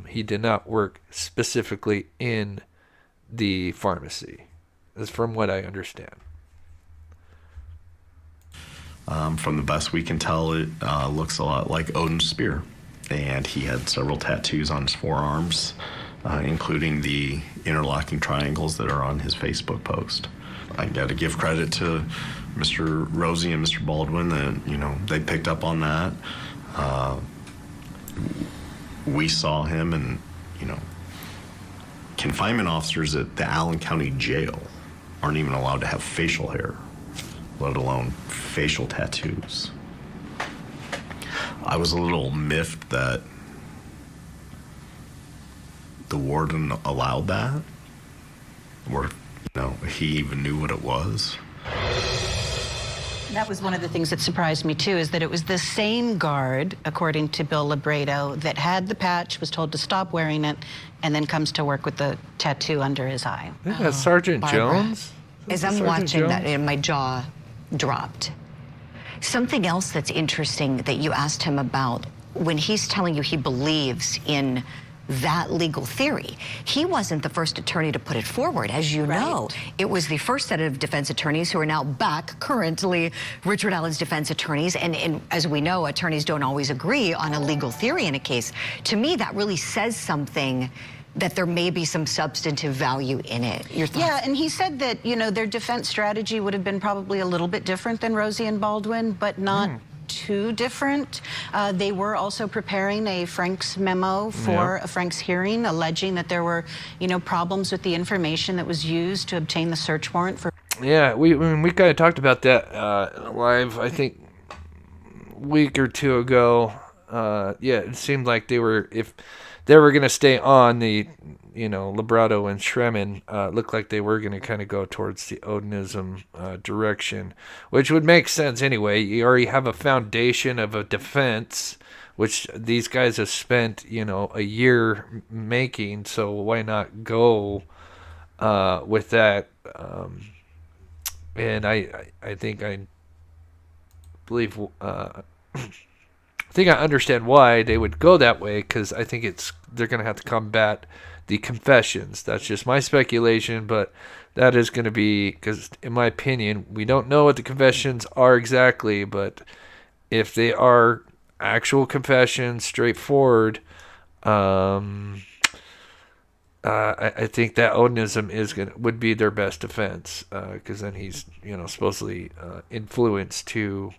He did not work specifically in the pharmacy, is from what I understand. From the best we can tell, it looks a lot like Odin's spear. And he had several tattoos on his forearms, including the interlocking triangles that are on his Facebook post. I got to give credit to Mr. Rosie and Mr. Baldwin that, they picked up on that. We saw him, and, confinement officers at the Allen County Jail aren't even allowed to have facial hair, let alone facial tattoos. I was a little miffed that the warden allowed that, or, he even knew what it was. That was one of the things that surprised me, too, is that it was the same guard, according to Bill Lebrado, that had the patch, was told to stop wearing it, and then comes to work with the tattoo under his eye. I think that's Sergeant Barbara, Jones. As I'm watching that, my jaw dropped. Something else that's interesting that you asked him about, when he's telling you he believes in that legal theory, he wasn't the first attorney to put it forward. As you know, it was the first set of defense attorneys who are now back currently Richard Allen's defense attorneys. And as we know, attorneys don't always agree on a legal theory in a case. To me, that really says something, that there may be some substantive value in it. Your thoughts? Yeah, and he said that, you know, their defense strategy would have been probably a little bit different than Rosie and Baldwin, but not too different. They were also preparing a Frank's memo for a Frank's hearing, alleging that there were, you know, problems with the information that was used to obtain the search warrant for. Yeah, we kind of talked about that live, I think, a week or two ago. Yeah, it seemed like if they were going to stay on the, you know, Librado and Shremmen, looked like they were going to kind of go towards the Odinism direction, which would make sense anyway. You already have a foundation of a defense, which these guys have spent, you know, a year making, so why not go with that? And I believe... I think I understand why they would go that way, because I think they're going to have to combat the confessions. That's just my speculation, but that is going to be, because in my opinion, we don't know what the confessions are exactly, but if they are actual confessions, straightforward, I think that Odinism would be their best defense, because then he's, you know, supposedly influenced to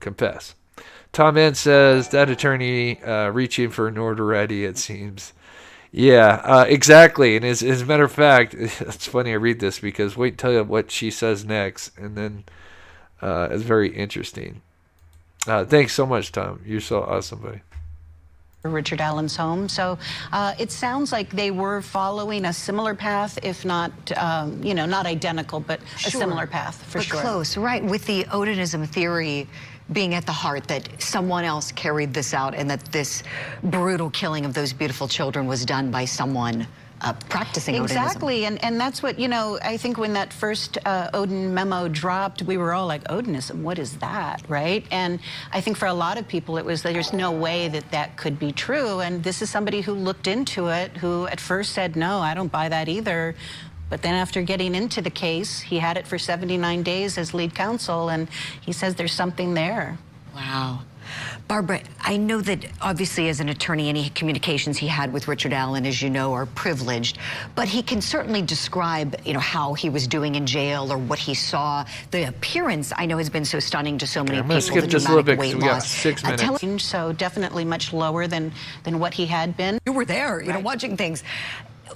confess. Tom N says that attorney reaching for notoriety, it seems. Yeah, exactly. And as a matter of fact, it's funny I read this because wait until what she says next, and then it's very interesting. Thanks so much, Tom. You're so awesome, buddy. Richard Allen's home. So it sounds like they were following a similar path, if not, you know, not identical, but a similar path for sure. Close, right? With the Odinism theory being at the heart that someone else carried this out and that this brutal killing of those beautiful children was done by someone practicing Odinism. Exactly, and that's what, you know, I think when that first Odin memo dropped, we were all like, Odinism, what is that, right? And I think for a lot of people, it was that there's no way that that could be true, and this is somebody who looked into it, who at first said, no, I don't buy that either. But then after getting into the case, he had it for 79 days as lead counsel, and he says there's something there. Wow. Barbara, I know that obviously as an attorney, any communications he had with Richard Allen, as you know, are privileged, but he can certainly describe, you know, how he was doing in jail or what he saw. The appearance, I know, has been so stunning to so many people. I'm going to skip just a little bit because we got 6 minutes. So definitely much lower than what he had been. You were there, you know, watching things.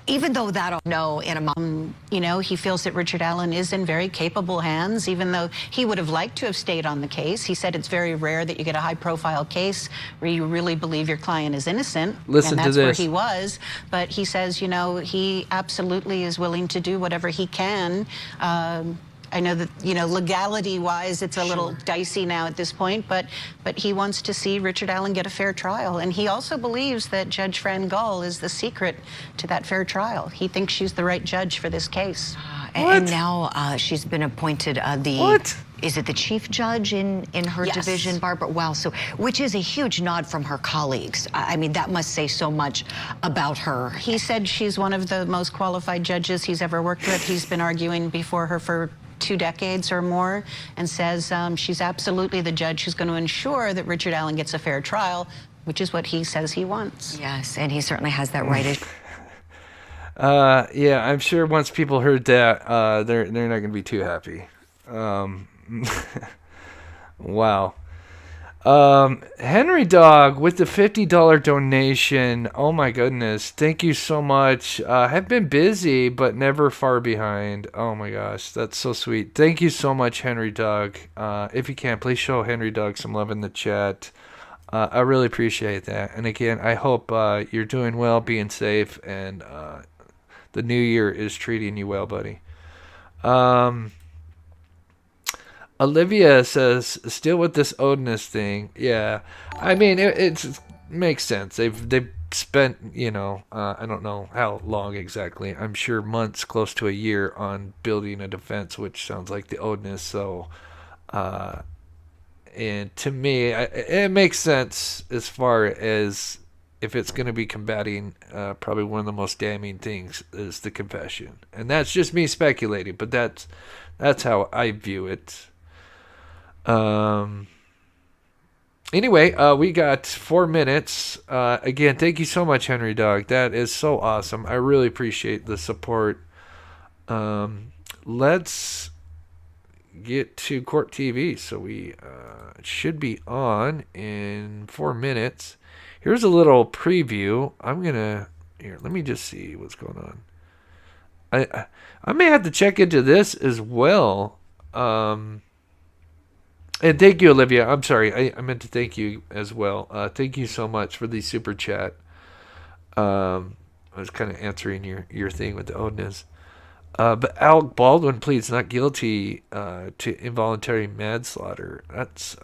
Even though that, no, in a moment, you know, he feels that Richard Allen is in very capable hands, even though he would have liked to have stayed on the case. He said it's very rare that you get a high-profile case where you really believe your client is innocent. Listen to this. And that's where he was. But he says, you know, he absolutely is willing to do whatever he can. I know that, you know, legality-wise, it's a little dicey now at this point, but he wants to see Richard Allen get a fair trial. And he also believes that Judge Fran Gull is the secret to that fair trial. He thinks she's the right judge for this case. And now she's been appointed is it the chief judge in her division, Barbara? Wow, so, which is a huge nod from her colleagues. I mean, that must say so much about her. He said she's one of the most qualified judges he's ever worked with. He's been arguing before her for 2 decades or more, and says she's absolutely the judge who's going to ensure that Richard Allen gets a fair trial, which is what he says he wants. Yes, and he certainly has that right. Yeah, I'm sure once people heard that, they're not going to be too happy. Wow. Henry Dog with the $50 donation. Oh my goodness. Thank you so much. Have been busy, but never far behind. Oh my gosh. That's so sweet. Thank you so much, Henry Dog. If you can, please show Henry Dog some love in the chat. I really appreciate that. And again, I hope you're doing well, being safe, and the new year is treating you well, buddy. Olivia says, still with this Odinist thing. Yeah, I mean, it makes sense. They've spent, you know, I don't know how long exactly. I'm sure months, close to a year, on building a defense, which sounds like the Odinist. So And to me, it makes sense as far as if it's going to be combating probably one of the most damning things is the confession. And that's just me speculating, but that's how I view it. Anyway, we got 4 minutes. Again, thank you so much, Henry Dog. That is so awesome. I really appreciate the support. Let's get to Court TV. So we should be on in 4 minutes. Here's a little preview. Here, let me just see what's going on. I may have to check into this as well. And thank you, Olivia. I'm sorry. I meant to thank you as well. Thank you so much for the super chat. I was kind of answering your thing with the Odinism. But Alec Baldwin pleads not guilty to involuntary manslaughter. That's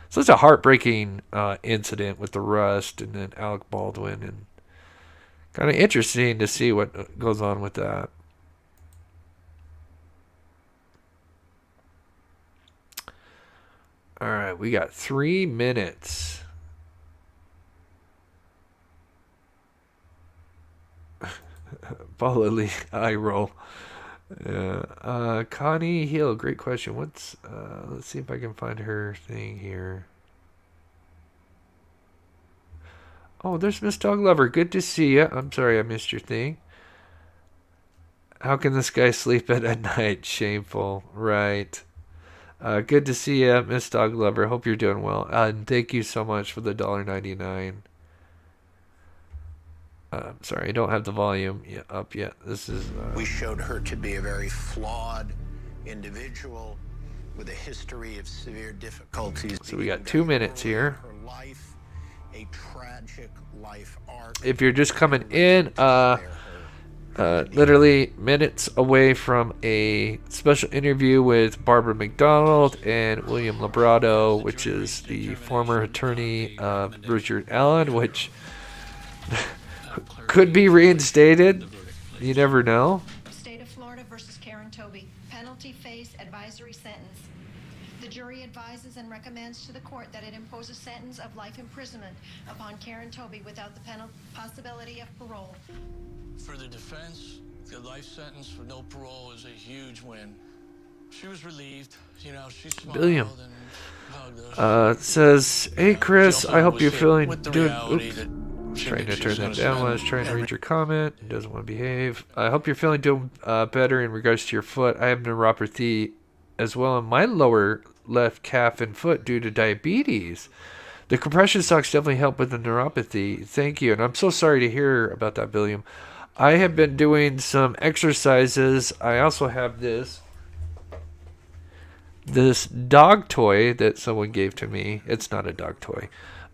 such a heartbreaking incident with the rust, and then Alec Baldwin, and kind of interesting to see what goes on with that. All right, we got 3 minutes. Paula Lee, eye roll. Connie Hill, great question. Let's see if I can find her thing here. Oh, there's Miss Dog Lover. Good to see you. I'm sorry I missed your thing. How can this guy sleep at night? Shameful. Right. Good to see you, Miss Dog Lover. Hope you're doing well. And thank you so much for the $1.99. Sorry, I don't have the volume up yet. This is. We showed her to be a very flawed individual with a history of severe difficulties. So we got 2 minutes here. Her life, a tragic life arc. If you're just coming in, literally minutes away from a special interview with Barbara McDonald and William Librado, which is the former attorney of Richard Allen, which could be reinstated. You never know. State of Florida versus Karen Toby. Penalty phase advisory sentence. The jury advises and recommends to the court that it impose a sentence of life imprisonment upon Karen Toby without the possibility of parole. For the defense, the life sentence for no parole is a huge win. She was relieved. You know, she smiled Billiam. and hugged us. Says, hey Chris, I hope you're feeling with the doing. reality Oops. that Trying to she's turn gonna that down spend when I was trying to every- read your comment. It doesn't want to behave. I hope you're feeling doing better in regards to your foot. I have neuropathy as well in my lower left calf and foot due to diabetes. The compression socks definitely help with the neuropathy. Thank you. And I'm so sorry to hear about that, William. I have been doing some exercises. I also have this dog toy that someone gave to me. It's not a dog toy,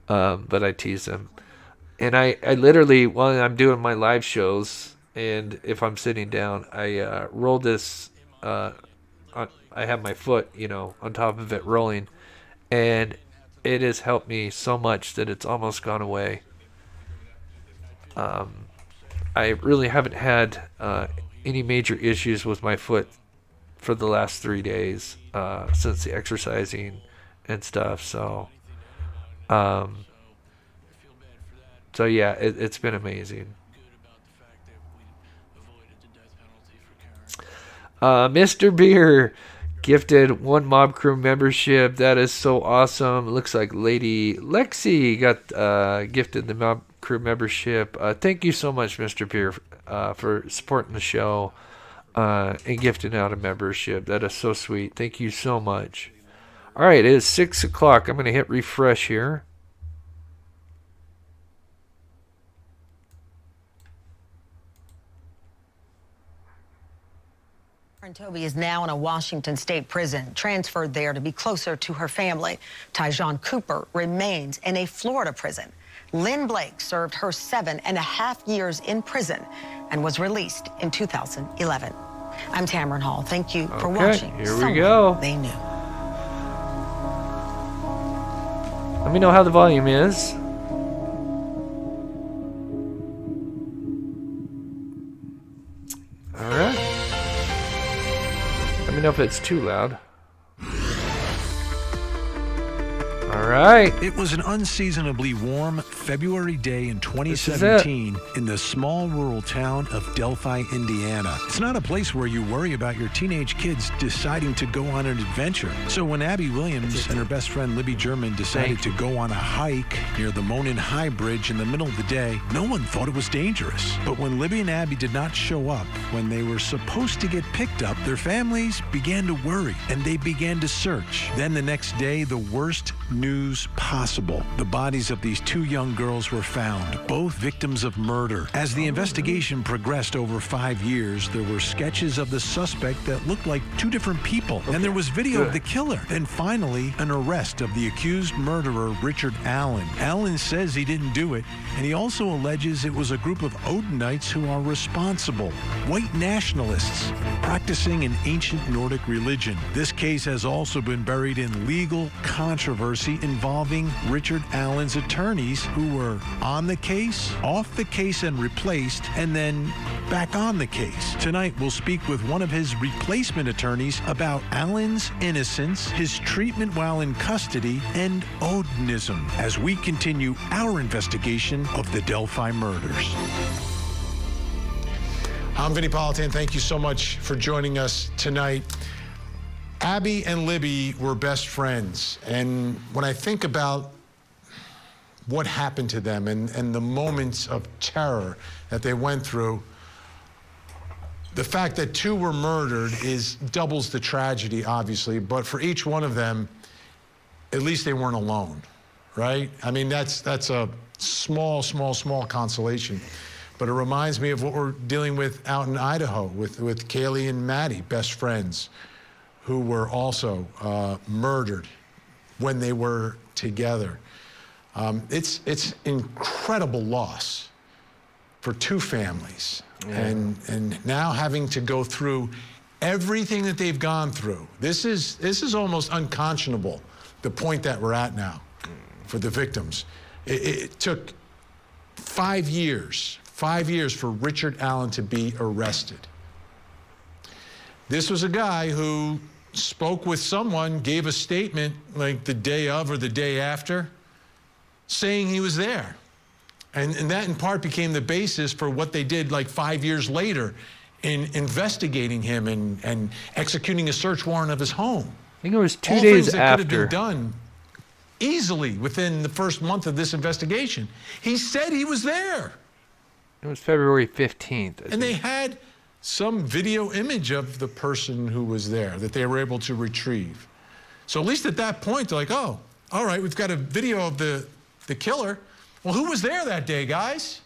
but I tease them. And I literally, while I'm doing my live shows, and if I'm sitting down, I roll this. I have my foot, on top of it rolling, and it has helped me so much that it's almost gone away. I really haven't had any major issues with my foot for the last 3 days since the exercising and stuff. So yeah, it's been amazing. Mr. Beer gifted 1 mob crew membership. That is so awesome. It looks like Lady Lexi got gifted the mob crew membership. Thank you so much, Mr. Beer, for supporting the show and gifting out a membership. That is so sweet. Thank you so much. All right, it is 6 o'clock. I'm going to hit refresh here. Toby is now in a Washington state prison, transferred there to be closer to her family. Tyjon Cooper remains in a Florida prison. Lynn Blake served her 7.5 years in prison and was released in 2011. I'm Tamron Hall. Thank you for watching. Here we go. They knew. Let me know how the volume is. All right. Let me know if it's too loud. right. It was an unseasonably warm February day in 2017 in the small rural town of Delphi, Indiana. It's not a place where you worry about your teenage kids deciding to go on an adventure. So when Abby Williams and her best friend Libby German decided to go on a hike near the Monon High Bridge in the middle of the day, no one thought it was dangerous. But when Libby and Abby did not show up when they were supposed to get picked up, their families began to worry and they began to search. Then the next day, the worst news possible. The bodies of these two young girls were found, both victims of murder. As the investigation progressed over 5 years, there were sketches of the suspect that looked like two different people. And there was video of the killer. Then finally, an arrest of the accused murderer, Richard Allen. Allen says he didn't do it, and he also alleges it was a group of Odinites who are responsible. White nationalists practicing an ancient Nordic religion. This case has also been buried in legal controversy involving Richard Allen's attorneys who were on the case, off the case and replaced, and then back on the case. Tonight, we'll speak with one of his replacement attorneys about Allen's innocence, his treatment while in custody, and Odinism as we continue our investigation of the Delphi murders. I'm Vinny Politan. Thank you so much for joining us tonight. Abby and Libby were best friends, and when I think about what happened to them and the moments of terror that they went through, the fact that two were murdered doubles the tragedy, obviously, but for each one of them, at least they weren't alone, right? I mean, that's a small consolation. But it reminds me of what we're dealing with out in Idaho with Kaylee and Maddie, best friends, who were also murdered when they were together. It's incredible loss for two families. Yeah. And now having to go through everything that they've gone through. This is almost unconscionable, the point that we're at now for the victims. It took 5 years for Richard Allen to be arrested. This was a guy who spoke with someone, gave a statement like the day of or the day after, saying he was there. And that in part became the basis for what they did like 5 years later in investigating him and executing a search warrant of his home. I think it was 2 All days things that after. could have been done easily within the first month of this investigation. He said he was there. It was February 15th. And they had some video image of the person who was there that they were able to retrieve. So at least at that point, they're like, oh, all right, we've got a video of the killer. Well, who was there that day, guys?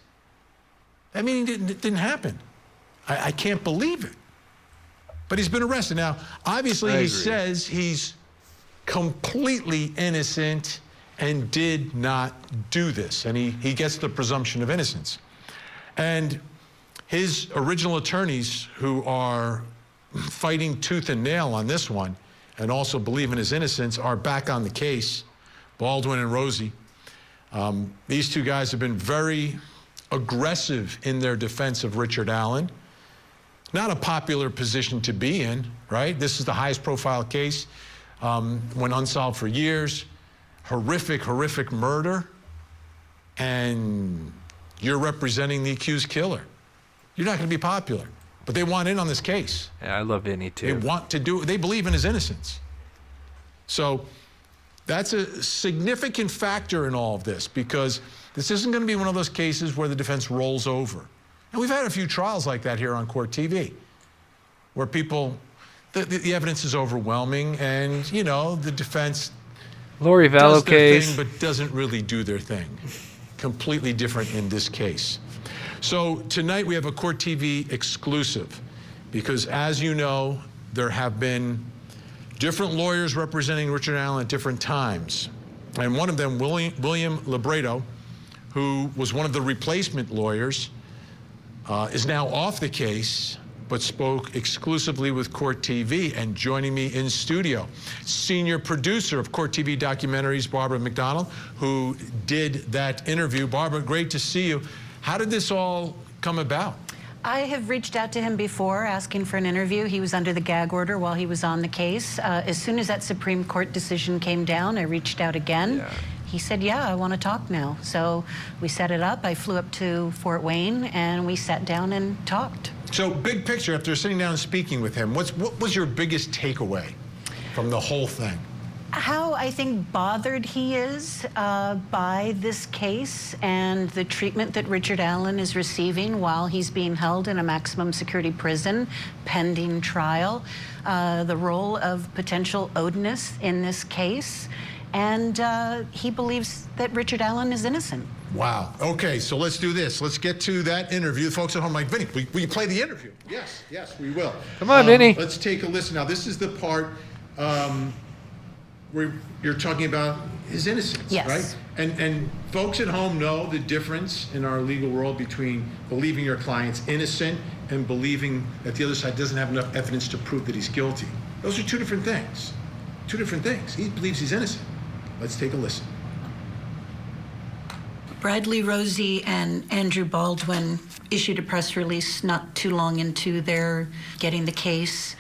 I mean, it didn't happen. I can't believe it. But he's been arrested. Now, obviously, he says he's completely innocent and did not do this. And he gets the presumption of innocence. And his original attorneys, who are fighting tooth and nail on this one and also believe in his innocence, are back on the case, Baldwin and Rosie. These two guys have been very aggressive in their defense of Richard Allen. Not a popular position to be in, right? This is the highest profile case, went unsolved for years, horrific murder, and you're representing the accused killer. You're not going to be popular, but they want in on this case. Yeah, I love Vinny too. They want to do it. They believe in his innocence. So that's a significant factor in all of this, because this isn't going to be one of those cases where the defense rolls over. And we've had a few trials like that here on Court TV, where people, the evidence is overwhelming, and, you know, the defense Lori Vallow does their case, thing, but doesn't really do their thing. Completely different in this case. So tonight we have a Court TV exclusive, because as you know, there have been different lawyers representing Richard Allen at different times. And one of them, William Lebr, who was one of the replacement lawyers, is now off the case, but spoke exclusively with Court TV. And joining me in studio, senior producer of Court TV documentaries, Barbara McDonald, who did that interview. Barbara, great to see you. How did this all come about? I have reached out to him before asking for an interview. He was under the gag order while he was on the case. As soon as that Supreme Court decision came down, I reached out again. Yeah. He said, yeah, I want to talk now. So we set it up. I flew up to Fort Wayne and we sat down and talked. So big picture, after sitting down and speaking with him, what was your biggest takeaway from the whole thing? How I think bothered he is by this case and the treatment that Richard Allen is receiving while he's being held in a maximum security prison pending trial, the role of potential Odinism in this case, and he believes that Richard Allen is innocent. Wow. Okay, so let's do this. Let's get to that interview. The folks at home like, Vinny, will you play the interview? Yes, we will. Come on, Vinny. Let's take a listen. Now, this is the part where you're talking about his innocence, yes. Right? And folks at home know the difference in our legal world between believing your client's innocent and believing that the other side doesn't have enough evidence to prove that he's guilty. Those are two different things. Two different things. He believes he's innocent. Let's take a listen. Bradley Rosie and Andrew Baldwin issued a press release not too long into their getting the case,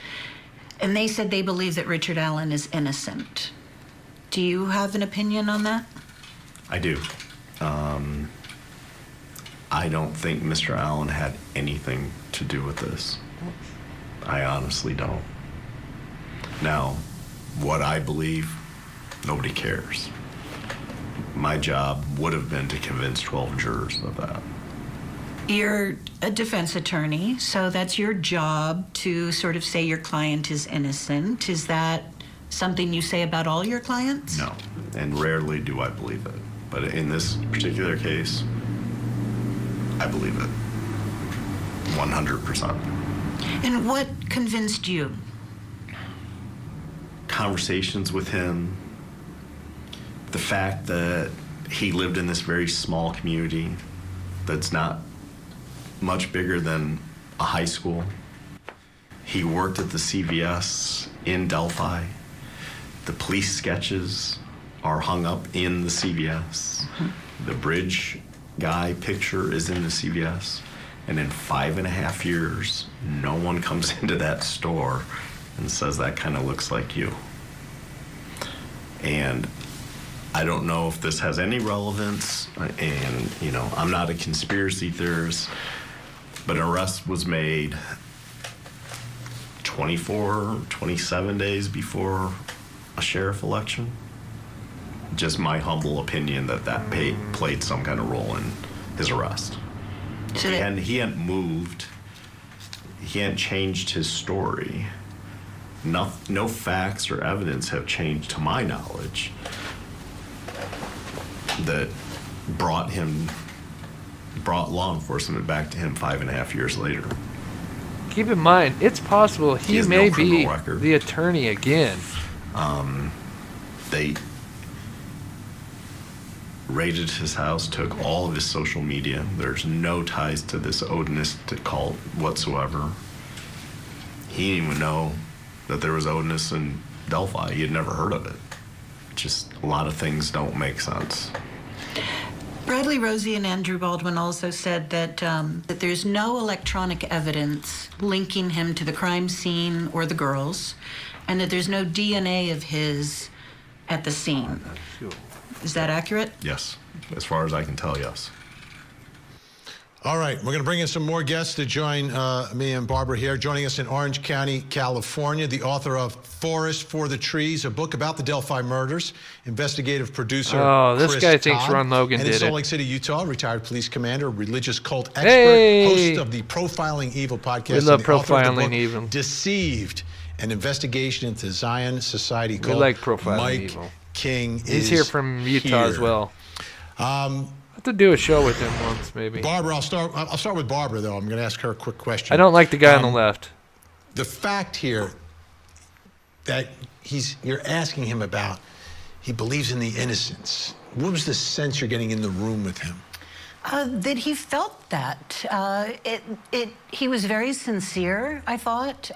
and they said they believe that Richard Allen is innocent. Do you have an opinion on that? I do. I don't think Mr. Allen had anything to do with this. I honestly don't. Now, what I believe, nobody cares. My job would have been to convince 12 jurors of that. You're a defense attorney, so that's your job to sort of say your client is innocent. Is that something you say about all your clients? No, and rarely do I believe it. But in this particular case, I believe it. 100%. And what convinced you? Conversations with him, the fact that he lived in this very small community that's not much bigger than a high school. He worked at the CVS in Delphi. The police sketches are hung up in the CVS. The bridge guy picture is in the CVS. And in 5.5 years, no one comes into that store and says that kind of looks like you. And I don't know if this has any relevance, and I'm not a conspiracy theorist, but an arrest was made 27 days before a sheriff election. Just my humble opinion that played some kind of role in his arrest. And he hadn't moved. He hadn't changed his story. No facts or evidence have changed, to my knowledge, that brought law enforcement back to him 5.5 years later. Keep in mind, it's possible he may be record. The attorney again. They raided his house, took all of his social media. There's no ties to this Odinism cult whatsoever. He didn't even know that there was Odinism in Delphi. He had never heard of it. Just a lot of things don't make sense. Bradley Rosie and Andrew Baldwin also said that there's no electronic evidence linking him to the crime scene or the girls, and that there's no DNA of his at the scene. Is that accurate? Yes. As far as I can tell, yes. All right, we're going to bring in some more guests to join me and Barbara here. Joining us in Orange County, California, the author of Forest for the Trees, a book about the Delphi murders, investigative producer this Chris guy thinks Todd, Ron Logan and did in Salt it. Lake City, Utah, retired police commander, religious cult expert, Hey! host of the Profiling Evil podcast. We love and the author of the Profiling book, Evil. Deceived, an investigation into Zion Society cult. We like Profiling Mike Evil. King He's is here from Utah as well. I have to do a show with him once, maybe. Barbara, I'll start with Barbara, though. I'm going to ask her a quick question. I don't like the guy on the left. The fact here that you're asking him about, he believes in the innocence. What was the sense you're getting in the room with him? That he felt that. He was very sincere, I thought.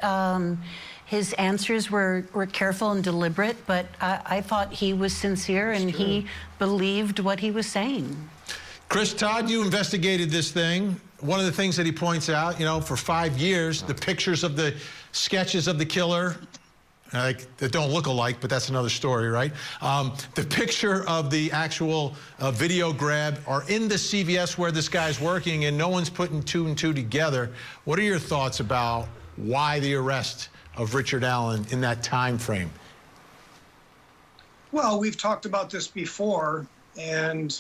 His answers were careful and deliberate, but I thought he was sincere and he believed what he was saying. Chris Todd, you investigated this thing. One of the things that he points out, for 5 years, the pictures of the sketches of the killer, that don't look alike, but that's another story, right? The picture of the actual video grab are in the CVS where this guy's working, and no one's putting 2 and 2 together. What are your thoughts about why the arrest of Richard Allen in that time frame? Well, we've talked about this before, and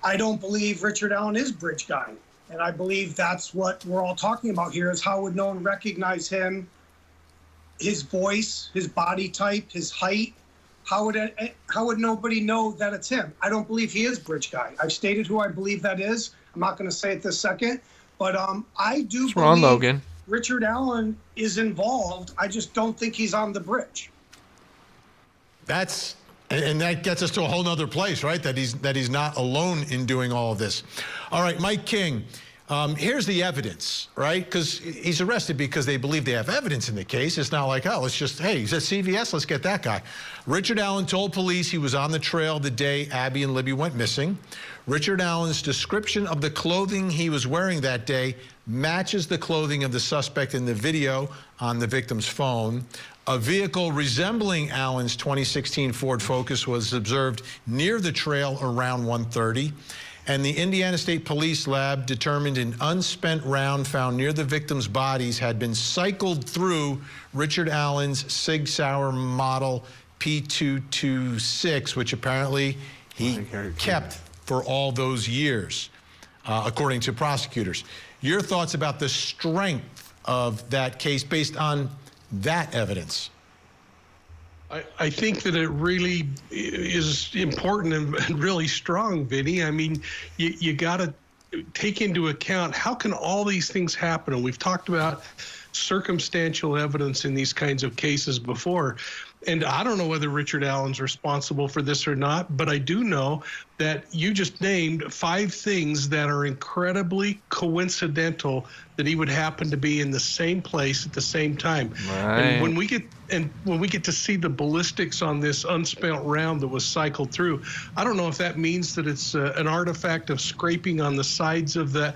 I don't believe Richard Allen is Bridge Guy. And I believe that's what we're all talking about here, is how would no one recognize him, his voice, his body type, his height? How would nobody know that it's him? I don't believe he is Bridge Guy. I've stated who I believe that is. I'm not going to say it this second, but I do believe Logan. Richard Allen is involved. I just don't think he's on the bridge. And that gets us to a whole nother place, right? That he's not alone in doing all of this. All right, Mike King, here's the evidence, right? Because he's arrested because they believe they have evidence in the case. It's not like, oh, let's just, hey, he's at CVS, let's get that guy. Richard Allen told police he was on the trail the day Abby and Libby went missing. Richard Allen's description of the clothing he was wearing that day matches the clothing of the suspect in the video on the victim's phone. A vehicle resembling Allen's 2016 Ford Focus was observed near the trail around 1:30, and the Indiana State Police Lab determined an unspent round found near the victim's bodies had been cycled through Richard Allen's Sig Sauer model P226, which apparently he kept for all those years, according to prosecutors. Your thoughts about the strength of that case based on that evidence? I think that it really is important and really strong, Vinny. I mean, you got to take into account, how can all these things happen? And we've talked about circumstantial evidence in these kinds of cases before. And I don't know whether Richard Allen's responsible for this or not, but I do know that you just named 5 things that are incredibly coincidental that he would happen to be in the same place at the same time. Right. And when we get to see the ballistics on this unspent round that was cycled through, I don't know if that means that it's an artifact of scraping on the sides of the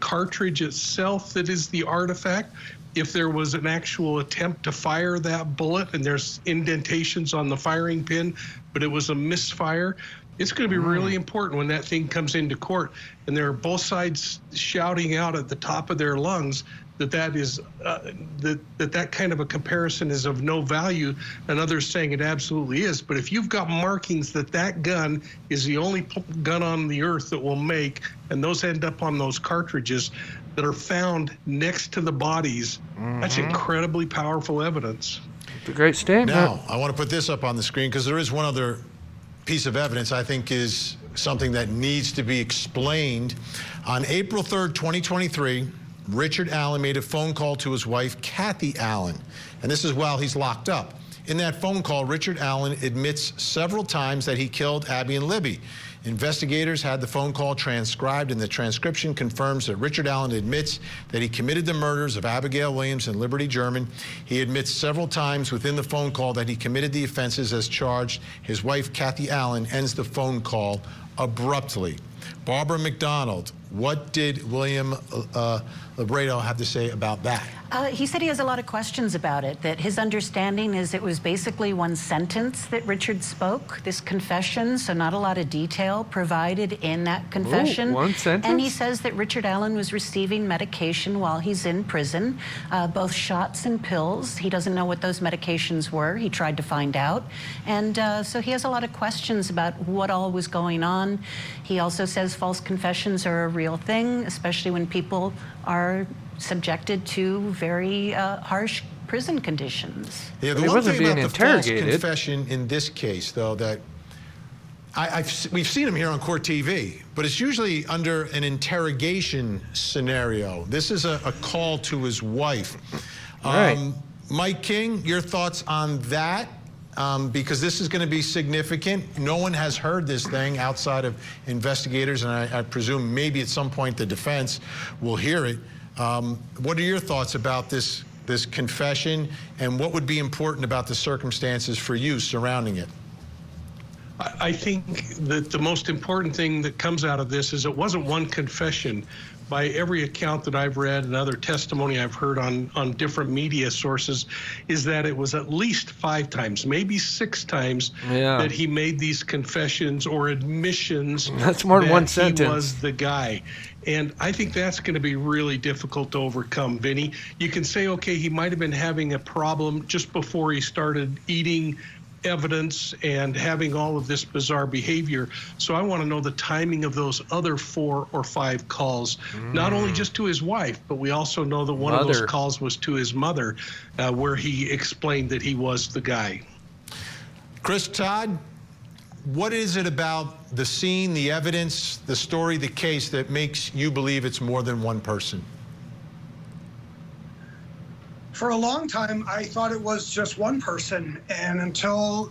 cartridge itself that is the artifact. If there was an actual attempt to fire that bullet and there's indentations on the firing pin, but it was a misfire, it's going to be really important when that thing comes into court and they're both sides shouting out at the top of their lungs that is that kind of a comparison is of no value, and others saying it absolutely is. But if you've got markings that gun is the only gun on the earth that will make, and those end up on those cartridges that are found next to the bodies, that's incredibly powerful evidence. It's a great statement. Now, I want to put this up on the screen because there is one other piece of evidence I think is something that needs to be explained. On April 3rd, 2023, Richard Allen made a phone call to his wife, Kathy Allen, and this is while he's locked up. In that phone call, Richard Allen admits several times that he killed Abby and Libby. Investigators had the phone call transcribed, and the transcription confirms that Richard Allen admits that he committed the murders of Abigail Williams and Liberty German. He admits several times within the phone call that he committed the offenses as charged. His wife, Kathy Allen, ends the phone call abruptly. Barbara McDonald, what did William Lebr have to say about that? He said he has a lot of questions about it, that his understanding is it was basically one sentence that Richard spoke, this confession, so not a lot of detail provided in that confession. Ooh, one sentence? And he says that Richard Allen was receiving medication while he's in prison, both shots and pills. He doesn't know what those medications were. He tried to find out. And so he has a lot of questions about what all was going on. He also says false confessions are a real thing, especially when people are subjected to very harsh prison conditions. Yeah, the one thing about the false confession in this case, though, that we've seen him here on Court TV, but it's usually under an interrogation scenario. This is a call to his wife. Right. Mike King, your thoughts on that? Because this is going to be significant. No one has heard this thing outside of investigators, and I presume maybe at some point the defense will hear it. What are your thoughts about this confession, and what would be important about the circumstances for you surrounding it? I think that the most important thing that comes out of this is it wasn't one confession. By every account that I've read and other testimony I've heard on different media sources, is that it was at least 5 times, maybe 6 times, that he made these confessions or admissions. That's more than one sentence. He was the guy. And I think that's going to be really difficult to overcome, Vinny. You can say, okay, he might have been having a problem just before he started eating evidence and having all of this bizarre behavior. So I want to know the timing of those other 4 or 5 calls, not only just to his wife, but we also know that one of those calls was to his mother, where he explained that he was the guy. Chris Todd, what is it about the scene, the evidence, the story, the case that makes you believe it's more than one person? For a long time, I thought it was just one person, and until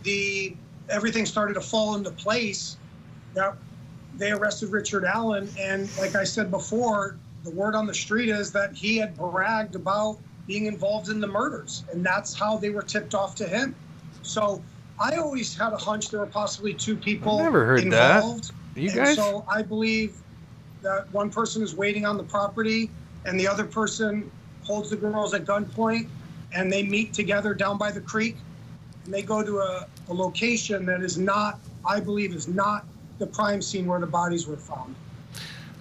everything started to fall into place, that they arrested Richard Allen. And like I said before, the word on the street is that he had bragged about being involved in the murders, and that's how they were tipped off to him. So I always had a hunch there were possibly 2 people never heard involved. That. You guys? So I believe that one person is waiting on the property, and the other person holds the girls at gunpoint, and they meet together down by the creek, and they go to a location that is not, I believe, is not the crime scene where the bodies were found.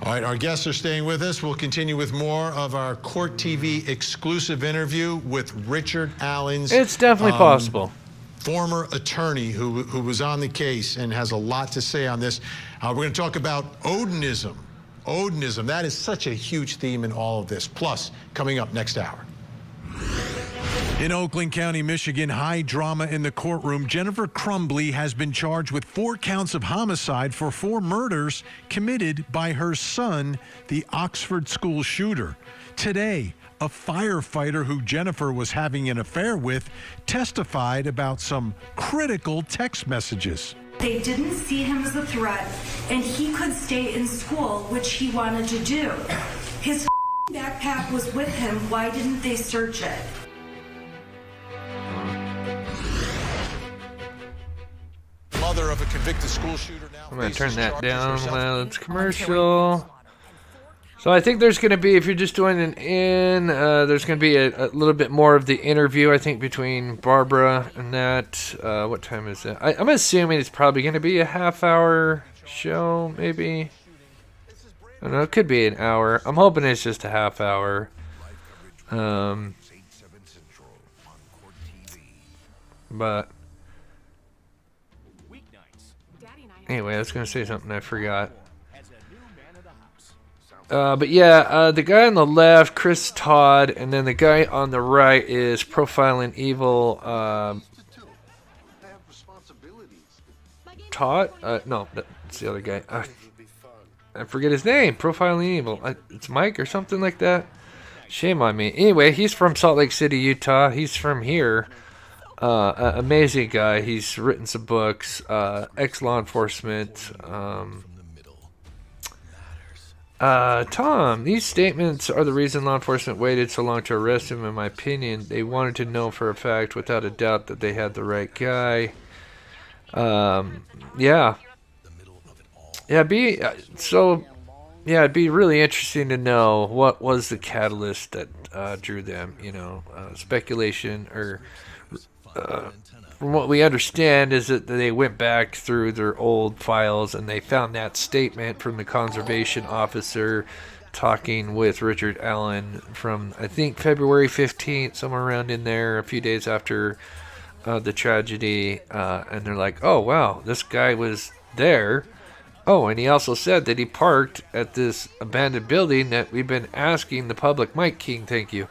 All right, our guests are staying with us. We'll continue with more of our Court TV exclusive interview with Richard Allen's. It's definitely possible. Former attorney who was on the case and has a lot to say on this. We're going to talk about Odinism. Odinism, that is such a huge theme in all of this. Plus, coming up next hour. In Oakland County, Michigan, high drama in the courtroom. Jennifer Crumbly has been charged with 4 counts of homicide for 4 murders committed by her son, the Oxford school shooter. Today, a firefighter who Jennifer was having an affair with testified about some critical text messages. They didn't see him as a threat, and he could stay in school, which he wanted to do. His backpack was with him. Why didn't they search it? Mother of a convicted school shooter now. I'm going to turn that down while it's commercial. So I think there's going to be, if you're just joining in, there's going to be a little bit more of the interview, I think, between Barbara and that. What time is it? I'm assuming it's probably going to be a half-hour show, maybe. I don't know, it could be an hour. I'm hoping it's just a half hour. But anyway, I was going to say something I forgot. But yeah, the guy on the left, Chris Todd, and then the guy on the right is Profiling Evil. Todd? No, that's the other guy. I forget his name. Profiling Evil. It's Mike or something like that. Shame on me. Anyway, he's from Salt Lake City, Utah. He's from here. Amazing guy. He's written some books. Ex-law enforcement. Tom, these statements are the reason law enforcement waited so long to arrest him, in my opinion. They wanted to know for a fact, without a doubt, that they had the right guy. Yeah. Yeah, it'd be really interesting to know what was the catalyst that drew them, speculation, or from what we understand is that they went back through their old files and they found that statement from the conservation officer talking with Richard Allen from, I think, February 15th, somewhere around in there, a few days after the tragedy, and they're like, oh, wow, this guy was there. Oh, and he also said that he parked at this abandoned building that we've been asking the public, Mike King, thank you,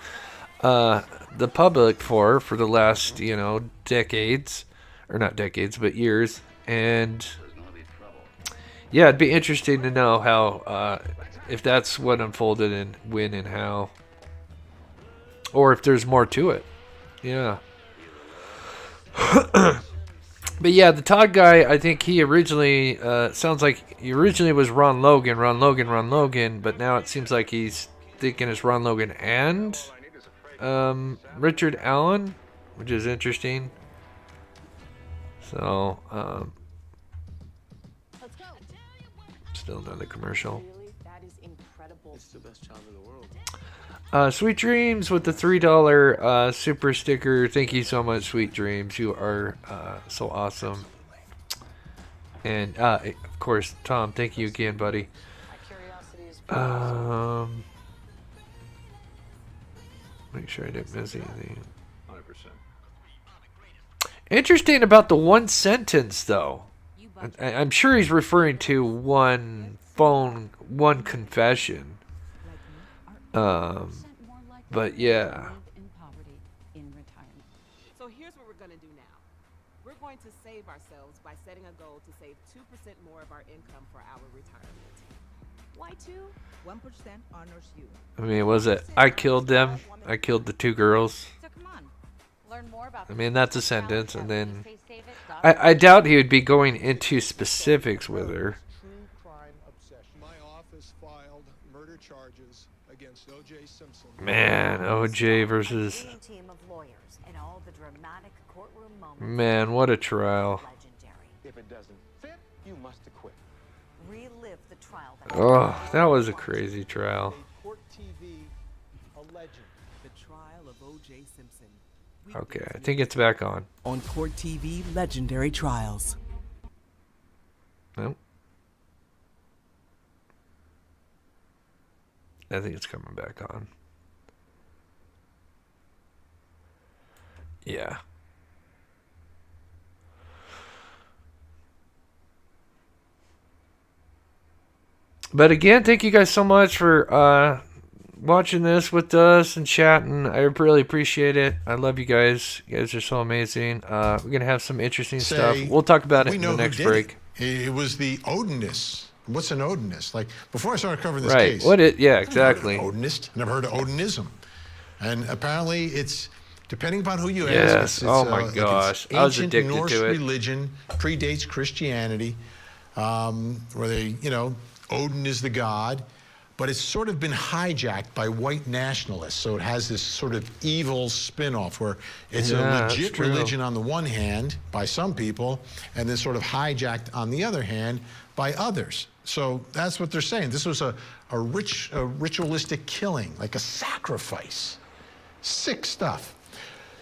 the public for the last, decades, or not decades, but years. And yeah, it'd be interesting to know how, if that's what unfolded and when and how, or if there's more to it. Yeah. But yeah, the Todd guy, I think he originally, sounds like he originally was Ron Logan, but now it seems like he's thinking it's Ron Logan and Richard Allen, which is interesting. So, Still another commercial. That is incredible. It's the best job in the world. Sweet Dreams with the $3 super sticker. Thank you so much, Sweet Dreams. You are so awesome. And of course, Tom, thank you again, buddy. Make sure I didn't miss anything. 100%. Interesting about the one sentence, though. I'm sure he's referring to one confession. But yeah. So here's what we're going to do now. We're going to save ourselves by setting a goal to save 2% more of our income for our retirement. Why 2? 1% honors you. I mean, was it I killed them? I killed the 2 girls. So come on. Learn more about I mean, that's a sentence, and then I doubt he would be going into specifics with her. My office filed murder charges against O.J. Simpson. Man, OJ versus... Man, what a trial. If it doesn't fit, you must acquit. Relive the trial. Oh, that was a crazy trial. Court TV, a legend. The trial of O.J. Simpson. Okay, I think it's back on. On Court TV, Legendary Trials. Nope. I think it's coming back on. Yeah. But again, thank you guys so much for watching this with us and chatting. I really appreciate it. I love you guys. You guys are so amazing. We're going to have some interesting stuff. We'll talk about it in the next break. It was the Odinist. What's an Odinist? Like, before I started covering this right. case. Yeah, exactly. Odinist. Never heard of Odinism. And apparently it's, depending upon who you Yes. ask. It's, Oh my gosh. I was addicted Norse to it. religion, predates Christianity, where they, Odin is the god, but it's sort of been hijacked by white nationalists. So it has this sort of evil spin-off where it's a legit religion on the one hand by some people, and then sort of hijacked on the other hand by others. So that's what they're saying. This was a ritualistic killing, like a sacrifice. Sick stuff.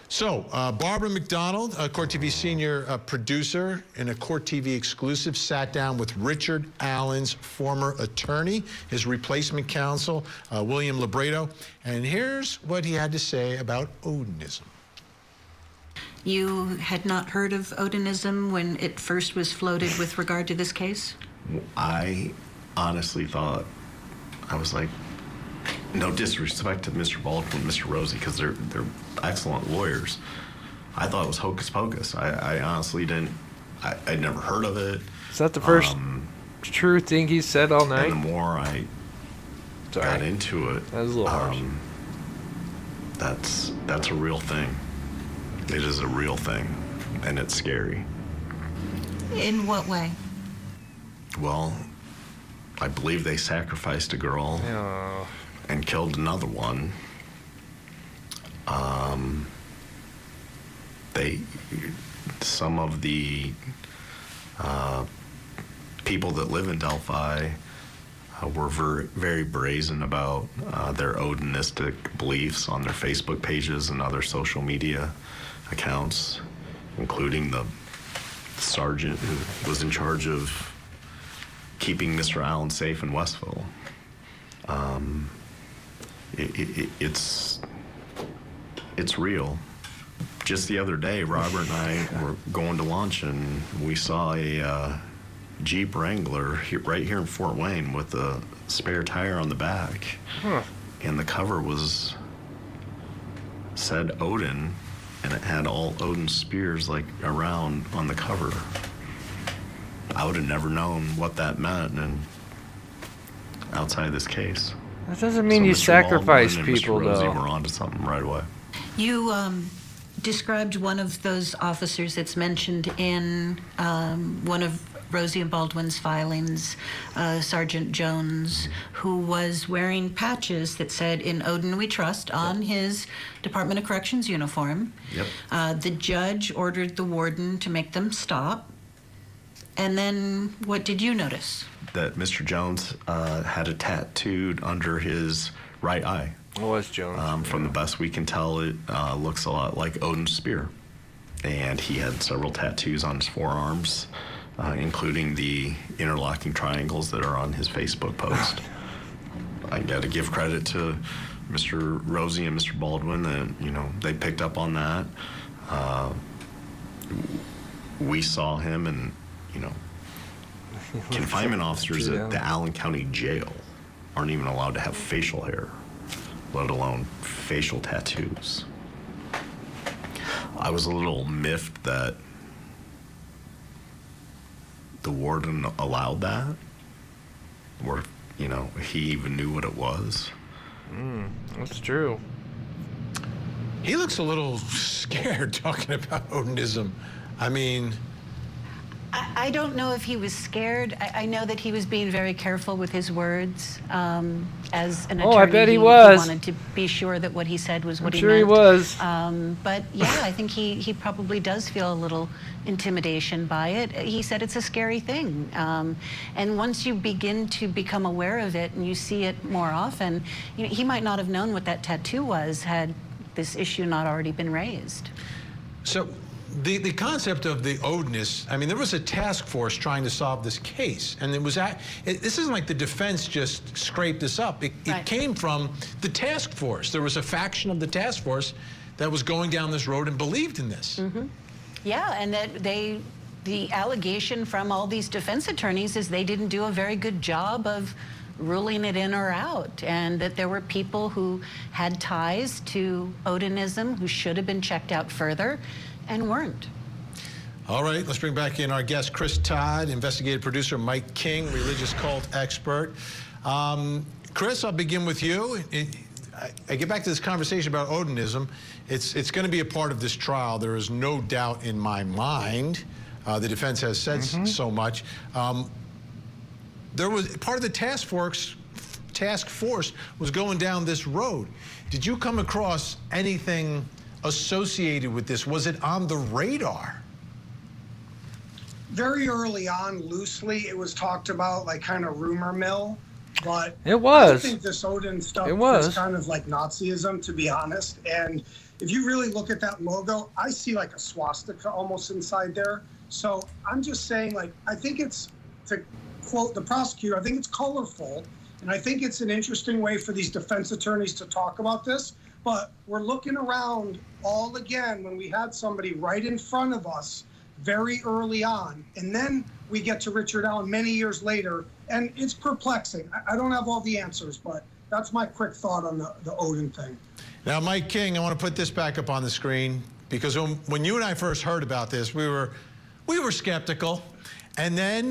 So, Barbara McDonald, Court TV senior producer and a Court TV exclusive, sat down with Richard Allen's former attorney, his replacement counsel, William Lebr, and here's what he had to say about Odinism. You had not heard of Odinism when it first was floated with regard to this case? I honestly thought, I was like, no disrespect to Mr. Baldwin and Mr. Rosie, because they're excellent lawyers. I thought it was hocus pocus. I honestly didn't. I'd never heard of it. Is that the first true thing he said all night? And the more I got into it, that was a little harsh. That's a real thing. It is a real thing, and it's scary. In what way? Well, I believe they sacrificed a girl and killed another one. Some of the people that live in Delphi were very brazen about their Odinistic beliefs on their Facebook pages and other social media accounts, including the sergeant who was in charge of keeping Mr. Allen safe in Westville. It's real. Just the other day, Robert and I were going to lunch, and we saw a Jeep Wrangler right here in Fort Wayne with a spare tire on the back. And the cover said Odin, and it had all Odin spears like around on the cover. I would have never known what that meant, and outside of this case. That doesn't mean you sacrifice people, Mr. Rosie though. were onto something right away. You described one of those officers that's mentioned in one of Rosie and Baldwin's filings, Sergeant Jones, who was wearing patches that said, "In Odin we trust," on his Department of Corrections uniform. Yep. The judge ordered the warden to make them stop. And then what did you notice? That Mr. Jones had a tattooed under his right eye. What was Jones? From the best we can tell, it looks a lot like Odin's spear. And he had several tattoos on his forearms, including the interlocking triangles that are on his Facebook post. I got to give credit to Mr. Rosie and Mr. Baldwin that, they picked up on that. We saw him, and, confinement officers at the Allen County Jail aren't even allowed to have facial hair, let alone facial tattoos. I was a little miffed that the warden allowed that, or, he even knew what it was. That's true. He looks a little scared talking about Odinism. I mean... I don't know if he was scared. I know that he was being very careful with his words. As an attorney, I bet he was. He wanted to be sure that what he said was what he sure meant. he was. But yeah, I think he probably does feel a little intimidation by it. He said it's a scary thing. And once you begin to become aware of it and you see it more often, he might not have known what that tattoo was had this issue not already been raised. So the concept of the Odinist, I mean, there was a task force trying to solve this case, and this isn't like the defense just scraped this up. It came from the task force. There was a faction of the task force that was going down this road and believed in this. Mm-hmm. Yeah, and that the allegation from all these defense attorneys is they didn't do a very good job of ruling it in or out, and that there were people who had ties to Odinism who should have been checked out further and weren't. All right, let's bring back in our guest, Chris Todd, investigative producer, Mike King, religious cult expert. Chris, I'll begin with you. I get back to this conversation about Odinism. It's going to be a part of this trial. There is no doubt in my mind. The defense has said so much. There was part of the task force was going down this road. Did you come across anything associated with this? Was it on the radar? Very early on, loosely, it was talked about, like kind of rumor mill, but it was. I think this Odin stuff is kind of like Nazism, to be honest. And if you really look at that logo, I see like a swastika almost inside there. So I'm just saying, like, I think it's, to quote the prosecutor, I think it's colorful, and I think it's an interesting way for these defense attorneys to talk about this. But we're looking around all again when we had somebody right in front of us very early on. And then we get to Richard Allen many years later, and it's perplexing. I don't have all the answers, but that's my quick thought on the Odin thing. Now, Mike King, I want to put this back up on the screen, because when you and I first heard about this, we were skeptical. And then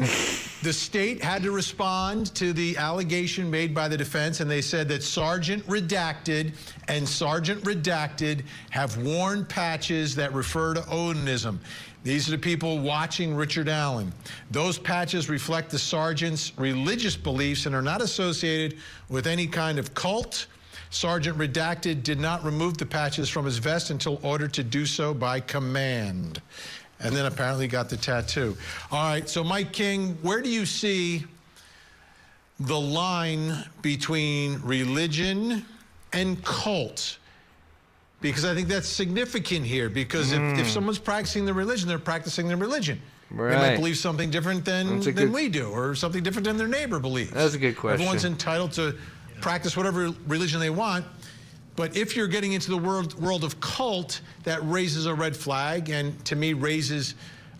the state had to respond to the allegation made by the defense, and they said that Sergeant Redacted and Sergeant Redacted have worn patches that refer to Odinism. These are the people watching Richard Allen. Those patches reflect the sergeant's religious beliefs and are not associated with any kind of cult. Sergeant Redacted did not remove the patches from his vest until ordered to do so by command. And then apparently got the tattoo. All right, so Mike King, where do you see the line between religion and cult? Because I think that's significant here, because if someone's practicing their religion, they're practicing their religion. Right. They might believe something different than we do, or something different than their neighbor believes. That's a good question. Everyone's entitled to practice whatever religion they want. But if you're getting into the world of cult, that raises a red flag, and to me raises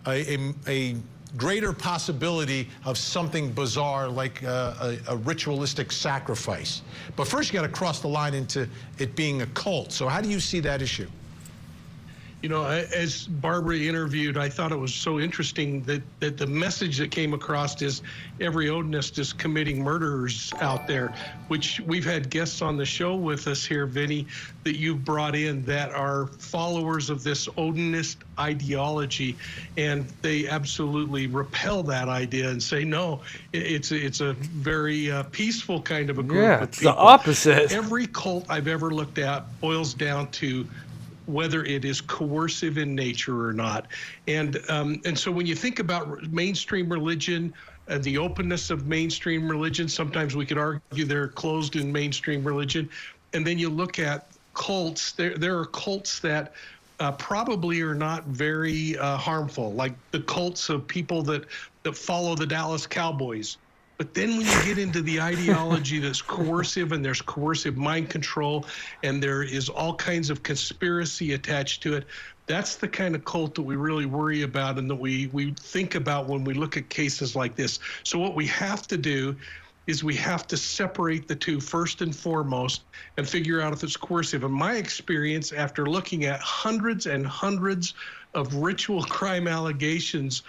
a greater possibility of something bizarre like a ritualistic sacrifice. But first you got to cross the line into it being a cult. So how do you see that issue? You know, as Barbara interviewed, I thought it was so interesting that the message that came across is every Odinist is committing murders out there, which we've had guests on the show with us here, Vinny, that you've brought in that are followers of this Odinist ideology, and they absolutely repel that idea and say, no, it's a very peaceful kind of a group of it's people. the opposite. Every cult I've ever looked at boils down to whether it is coercive in nature or not. And so when you think about mainstream religion, the openness of mainstream religion, sometimes we could argue they're closed in mainstream religion. And then you look at cults, there are cults that probably are not very harmful, like the cults of people that follow the Dallas Cowboys. But then when you get into the ideology that's coercive, and there's coercive mind control, and there is all kinds of conspiracy attached to it, that's the kind of cult that we really worry about and that we think about when we look at cases like this. So what we have to do is we have to separate the two first and foremost and figure out if it's coercive. And my experience after looking at hundreds and hundreds of ritual crime allegations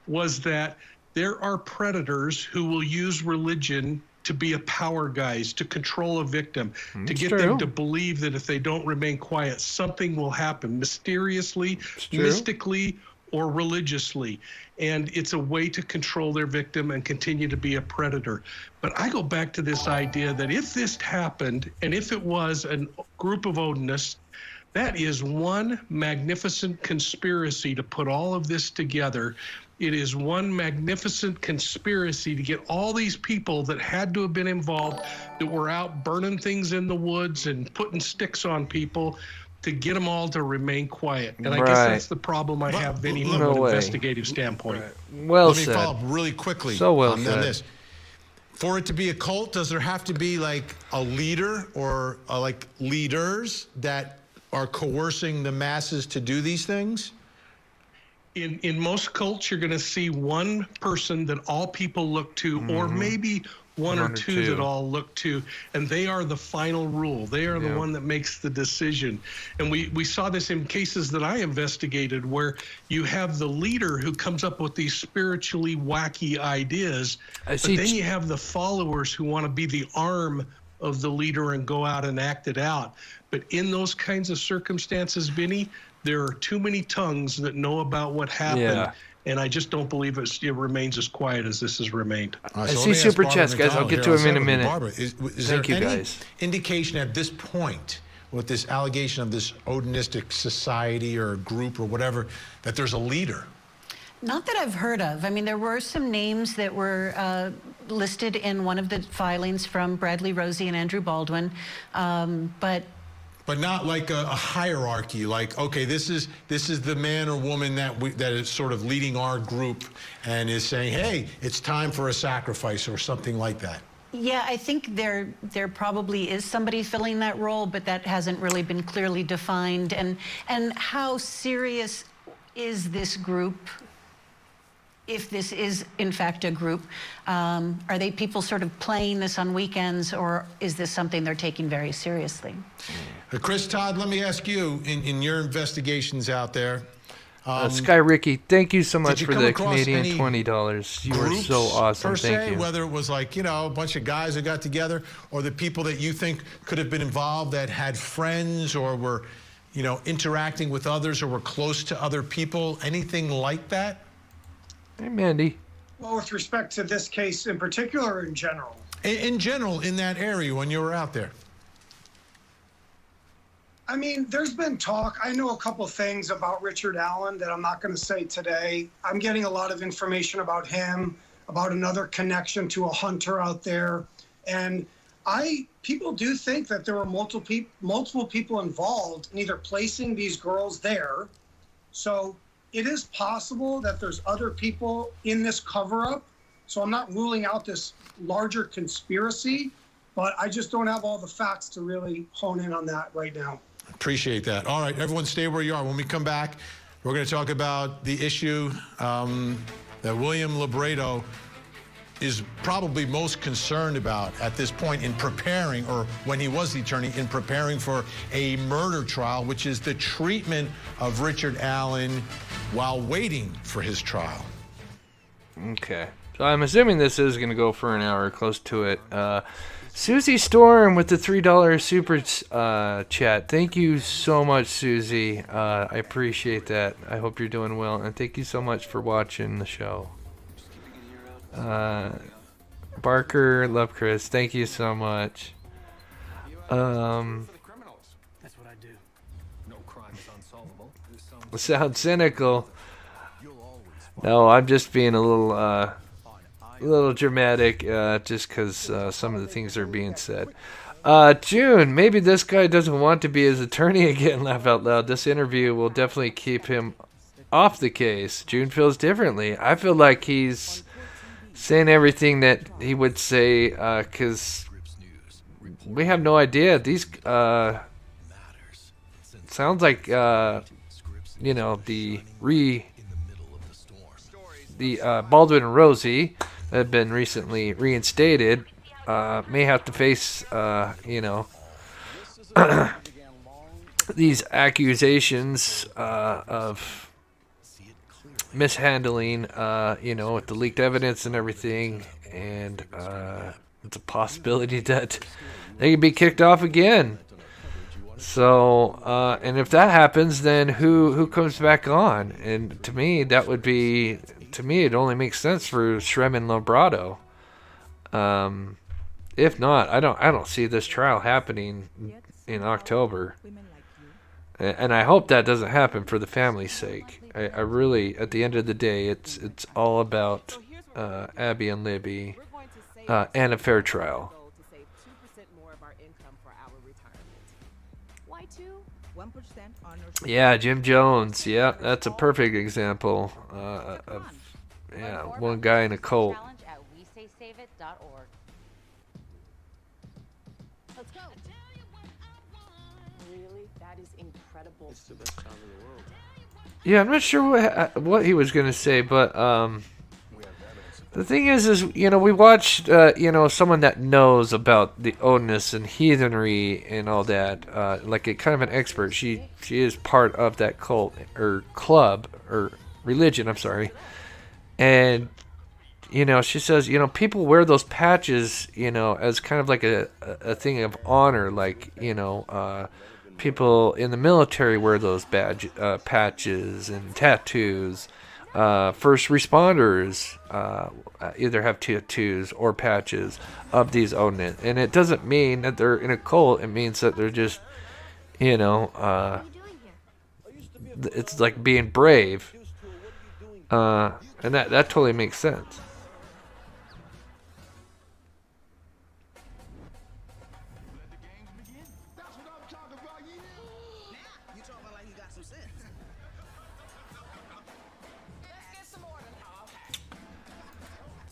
was that there are predators who will use religion to be a power guise, to control a victim, to get them to believe that if they don't remain quiet, something will happen mysteriously, mystically, or religiously. And it's a way to control their victim and continue to be a predator. But I go back to this idea that if this happened, and if it was a group of Odinists, that is one magnificent conspiracy to put all of this together. It is one magnificent conspiracy to get all these people that had to have been involved, that were out burning things in the woods and putting sticks on people, to get them all to remain quiet. And I guess that's the problem I have, Vinny, from an investigative standpoint. Well Let me said. follow up really quickly on this. For it to be a cult, does there have to be like a leader or like leaders that are coercing the masses to do these things? In most cults, you're going to see one person that all people look to, or maybe one or two that all look to, and they are the final rule. They are the one that makes the decision. And we saw this in cases that I investigated, where you have the leader who comes up with these spiritually wacky ideas, but then you have the followers who want to be the arm of the leader and go out and act it out. But in those kinds of circumstances, Vinny, there are too many tongues that know about what happened, and I just don't believe it remains as quiet as this has remained. I see super chats, guys. I'll get to him in a minute. Barbara, is Thank there you, any guys. indication at this point, with this allegation of this Odinistic society or group or whatever, that there's a leader? Not that I've heard of. I mean, there were some names that were listed in one of the filings from Bradley Rosie and Andrew Baldwin, But not like a hierarchy, like, okay, this is the man or woman that is sort of leading our group and is saying, hey, it's time for a sacrifice or something like that. Yeah, I think there probably is somebody filling that role, but that hasn't really been clearly defined. And how serious is this group? If this is, in fact, a group, are they people sort of playing this on weekends, or is this something they're taking very seriously? Chris, Todd, let me ask you, in your investigations out there. Sky Ricky, thank you so much for the Canadian $20. You are so awesome. Per Thank se, you. whether it was like, a bunch of guys that got together, or the people that you think could have been involved that had friends or were, interacting with others or were close to other people, anything like that? Hey, Mandy. Well, with respect to this case in particular, or in general? In general, in that area when you were out there. I mean, there's been talk. I know a couple things about Richard Allen that I'm not going to say today. I'm getting a lot of information about him, about another connection to a hunter out there. And people do think that there were multiple people involved in either placing these girls there. So it is possible that there's other people in this cover-up. So I'm not ruling out this larger conspiracy, but I just don't have all the facts to really hone in on that right now. Appreciate that. All right, everyone stay where you are. When we come back, we're going to talk about the issue that William Lebr is probably most concerned about at this point in preparing, or when he was the attorney, in preparing for a murder trial, which is the treatment of Richard Allen while waiting for his trial. Okay. So I'm assuming this is going to go for an hour, close to it. Susie Storm with the $3 super chat. Thank you so much, Susie. I appreciate that. I hope you're doing well, and thank you so much for watching the show. Barker, love Chris. Thank you so much. That's what I do. No crime is sound cynical. No, I'm just being a little dramatic, just because some of the things are being said. June, maybe this guy doesn't want to be his attorney again. Laugh out loud. This interview will definitely keep him off the case. June feels differently. I feel like he's saying everything that he would say, because we have no idea. These sounds like the Baldwin and Rosie that have been recently reinstated may have to face these accusations of mishandling, with the leaked evidence and everything, and it's a possibility that they could be kicked off again. So, and if that happens, then who comes back on? And to me, it only makes sense for Shrem and Lobrato. If not, I don't see this trial happening in October. And I hope that doesn't happen for the family's sake. I really, at the end of the day, it's all about Abby and Libby and a fair trial. Yeah, Jim Jones. Yeah, that's a perfect example of one guy in a cult. Let's go. Really? That is incredible. It's the best sound in the world. Yeah, I'm not sure what he was going to say, but the thing is we watched someone that knows about the Odinism and heathenry and all that, like a kind of an expert. She is part of that cult or club or religion. I'm sorry, and she says people wear those patches as kind of like a thing of honor, like people in the military wear those patches and tattoos. First responders either have tattoos or patches of these Odin, and it doesn't mean that they're in a cult. It means that they're just, it's like being brave, and that totally makes sense.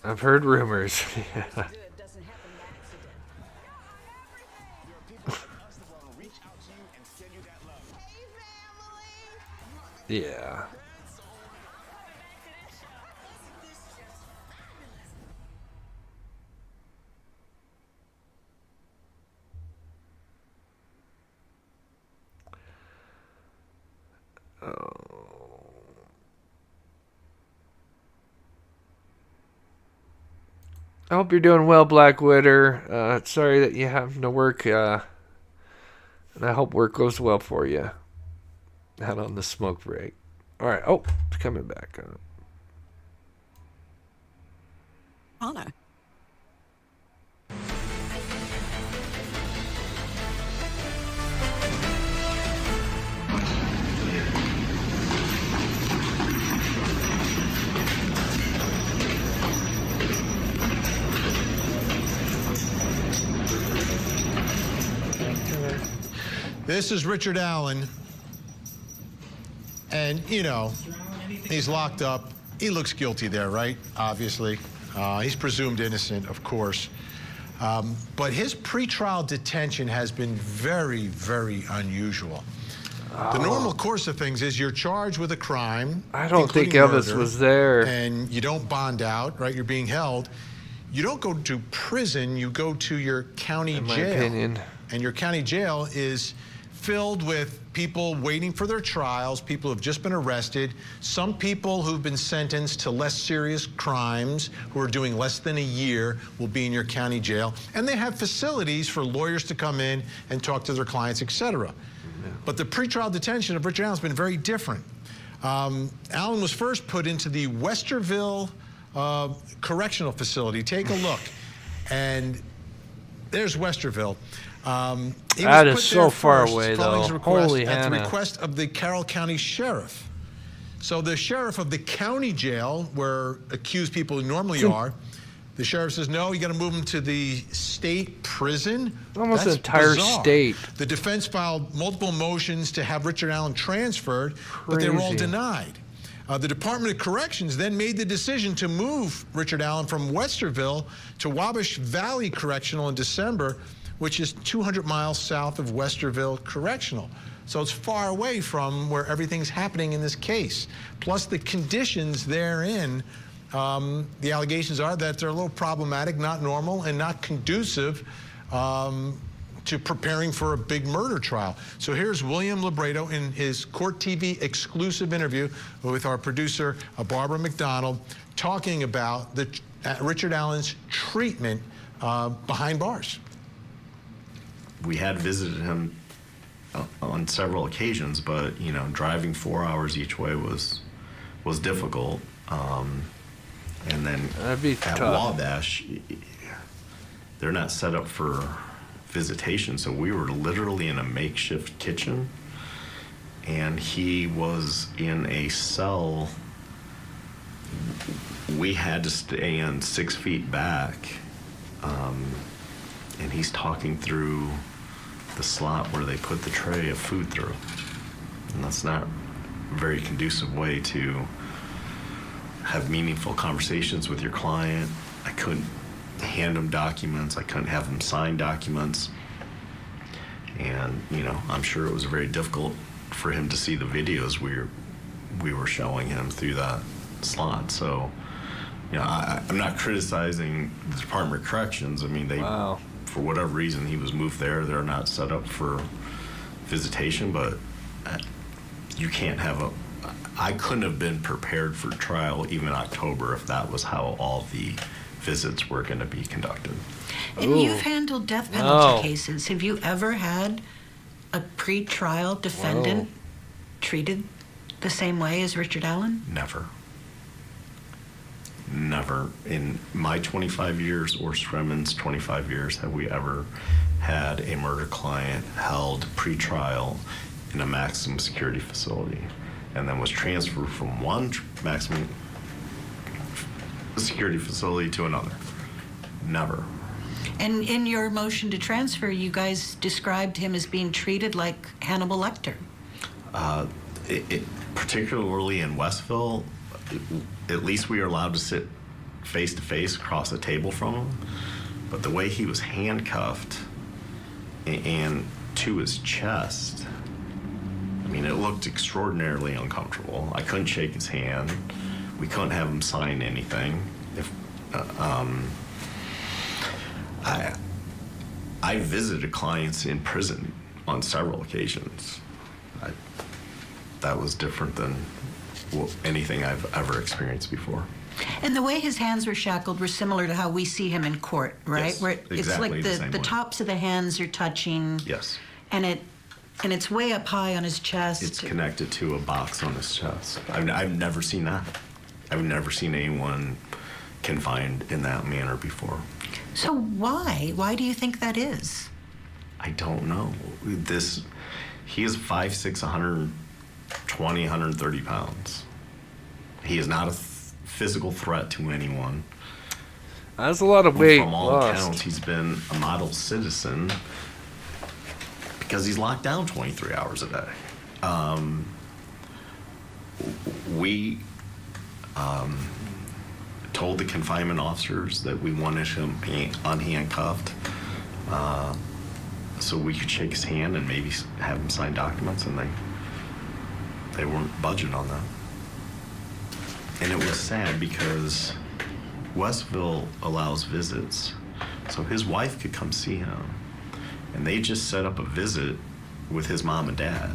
I've heard rumors. Yeah. I hope you're doing well, Black Witter. Sorry that you have to work, and I hope work goes well for you. Out on the smoke break. All right. Oh, it's coming back. Honor. This is Richard Allen, and he's locked up. He looks guilty there, right? Obviously. He's presumed innocent, of course. But his pretrial detention has been very, very unusual. The normal course of things is you're charged with a crime. I don't think Elvis was there. And you don't bond out, right? You're being held. You don't go to prison. You go to your county jail. In my opinion. And your county jail is filled with people waiting for their trials, people who have just been arrested, some people who've been sentenced to less serious crimes, who are doing less than a year, will be in your county jail. And they have facilities for lawyers to come in and talk to their clients, etc. Yeah. But the pretrial detention of Richard Allen has been very different. Allen was first put into the Westerville Correctional Facility. Take a look. And there's Westerville. That is so far away, though. Holy Hannah. At the Hannah. request of the Carroll County Sheriff. So the sheriff of the county jail, where accused people normally are, the sheriff says, no, you got to move him to the state prison. Almost That's an entire bizarre. state. The defense filed multiple motions to have Richard Allen transferred, but they were all Crazy. denied. The Department of Corrections then made the decision to move Richard Allen from Westerville to Wabash Valley Correctional in December, which is 200 miles south of Westerville Correctional. So it's far away from where everything's happening in this case. Plus the conditions therein, the allegations are that they're a little problematic, not normal, and not conducive to preparing for a big murder trial. So here's William Libretto in his Court TV exclusive interview with our producer, Barbara McDonald, talking about Richard Allen's treatment behind bars. We had visited him on several occasions, but you know, driving 4 hours each way was difficult. And then at Wabash, they're not set up for visitation, so we were literally in a makeshift kitchen, and he was in a cell. We had to stand 6 feet back, and he's talking through the slot where they put the tray of food through, and that's not a very conducive way to have meaningful conversations with your client. I couldn't hand him documents. I couldn't have him sign documents. And, you know, I'm sure it was very difficult for him to see the videos we were showing him through that slot. So, you know, I'm not criticizing the Department of Corrections. I mean, they, for whatever reason, he was moved there. They're not set up for visitation, but you can't have I couldn't have been prepared for trial even in October if that was how all the visits were going to be conducted. And you've handled death penalty cases. Have you ever had a pre-trial defendant treated the same way as Richard Allen? Never. Never. In my 25 years or Stremin's 25 years have we ever had a murder client held pre-trial in a maximum security facility and then was transferred from one maximum security facility to another. Never. And in your motion to transfer, you guys described him as being treated like Hannibal Lecter. Particularly in Westville, at least we are allowed to sit face to face across a table from him. But the way he was handcuffed and to his chest, I mean, it looked extraordinarily uncomfortable. I couldn't shake his hand. We couldn't have him sign anything. I visited clients in prison on several occasions. That was different than anything I've ever experienced before. And the way his hands were shackled were similar to how we see him in court, right? Yes, Where it's exactly like the tops of the hands are touching. Yes. And it's way up high on his chest. It's connected to a box on his chest. I've never seen that. I've never seen anyone confined in that manner before. So why? Why do you think that is? I don't know. He is 5'6", 120, 130 pounds. He is not a physical threat to anyone. That's a lot of weight From all lost. accounts, he's been a model citizen because he's locked down 23 hours a day. We told the confinement officers that we wanted him unhandcuffed so we could shake his hand and maybe have him sign documents, and they weren't budging on that. And it was sad because Westville allows visits, so his wife could come see him. And they just set up a visit with his mom and dad.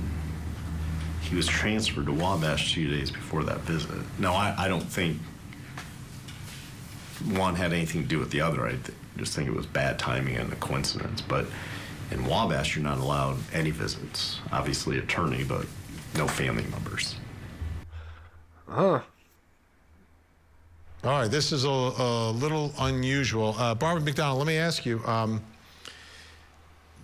He was transferred to Wabash 2 days before that visit. No, I don't think one had anything to do with the other. I just think it was bad timing and a coincidence. But in Wabash, you're not allowed any visits. Obviously, attorney, but no family members. Huh. All right, this is a little unusual. Barbara McDonald, let me ask you,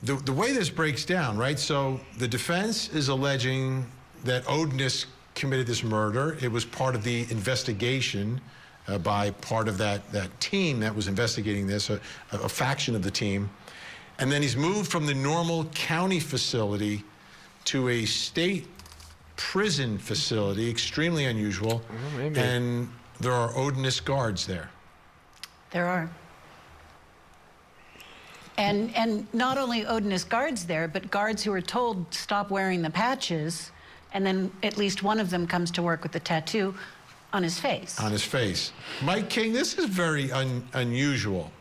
the way this breaks down, right? So the defense is alleging that Odinism committed this murder. It was part of the investigation by part of that team that was investigating this, a faction of the team. And then he's moved from the normal county facility to a state prison facility, extremely unusual. Maybe. And there are Odinist guards there. There are. And not only Odinist guards there, but guards who are told stop wearing the patches, and then at least one of them comes to work with a tattoo on his face. On his face. Mike King, this is very unusual.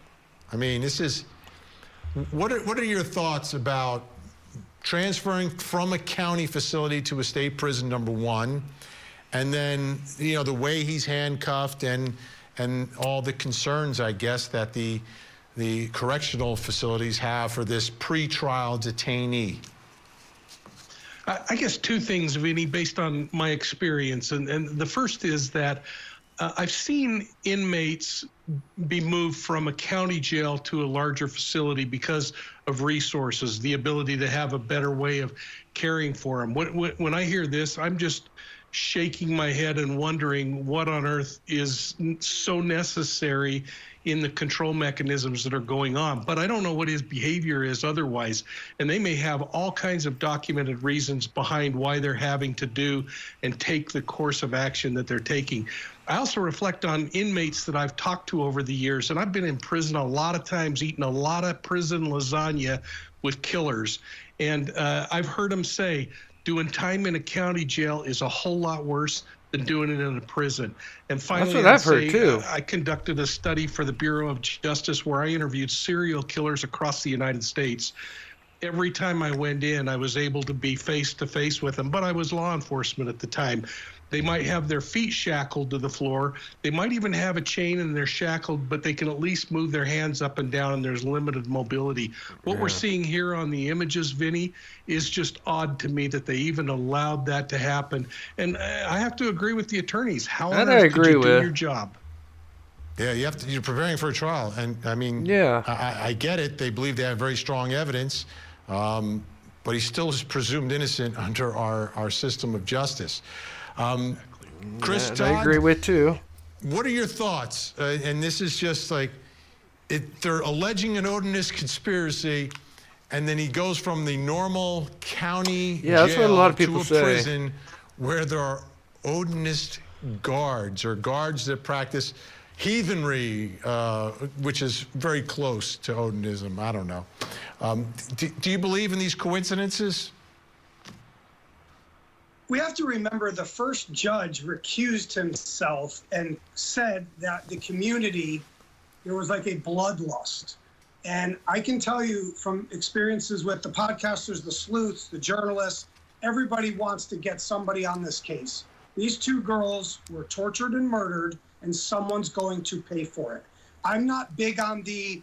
I mean, this is, what are your thoughts about transferring from a county facility to a state prison, number one, and then, you know, the way he's handcuffed and all the concerns, I guess, that the correctional facilities have for this pre-trial detainee? I guess two things, Vinny, based on my experience. And the first is that I've seen inmates be moved from a county jail to a larger facility because of resources, the ability to have a better way of caring for them. When I hear this, I'm just shaking my head and wondering what on earth is so necessary in the control mechanisms that are going on. But I don't know what his behavior is otherwise. And they may have all kinds of documented reasons behind why they're having to do and take the course of action that they're taking. I also reflect on inmates that I've talked to over the years, and I've been in prison a lot of times, eating a lot of prison lasagna with killers. And I've heard them say, doing time in a county jail is a whole lot worse than doing it in a prison. And finally, that's what I've heard too. I conducted a study for the Bureau of Justice where I interviewed serial killers across the United States. Every time I went in, I was able to be face to face with them, but I was law enforcement at the time. They might have their feet shackled to the floor. They might even have a chain and they're shackled, but they can at least move their hands up and down, and there's limited mobility. What we're seeing here on the images, Vinny, is just odd to me that they even allowed that to happen. And I have to agree with the attorneys. How on earth could you do your job? Yeah, you're preparing for a trial. And I mean, yeah, I get it. They believe they have very strong evidence, but he still is presumed innocent under our system of justice. Chris Todd, I agree with too. What are your thoughts? And this is just like, they're alleging an Odinist conspiracy, and then he goes from the normal county jail that's what a lot of people to a say. prison where there are Odinist guards, or guards that practice heathenry, which is very close to Odinism. I don't know. Do you believe in these coincidences? We have to remember the first judge recused himself and said that the community, there was like a bloodlust. And I can tell you from experiences with the podcasters, the sleuths, the journalists, everybody wants to get somebody on this case. These two girls were tortured and murdered, and someone's going to pay for it. I'm not big on the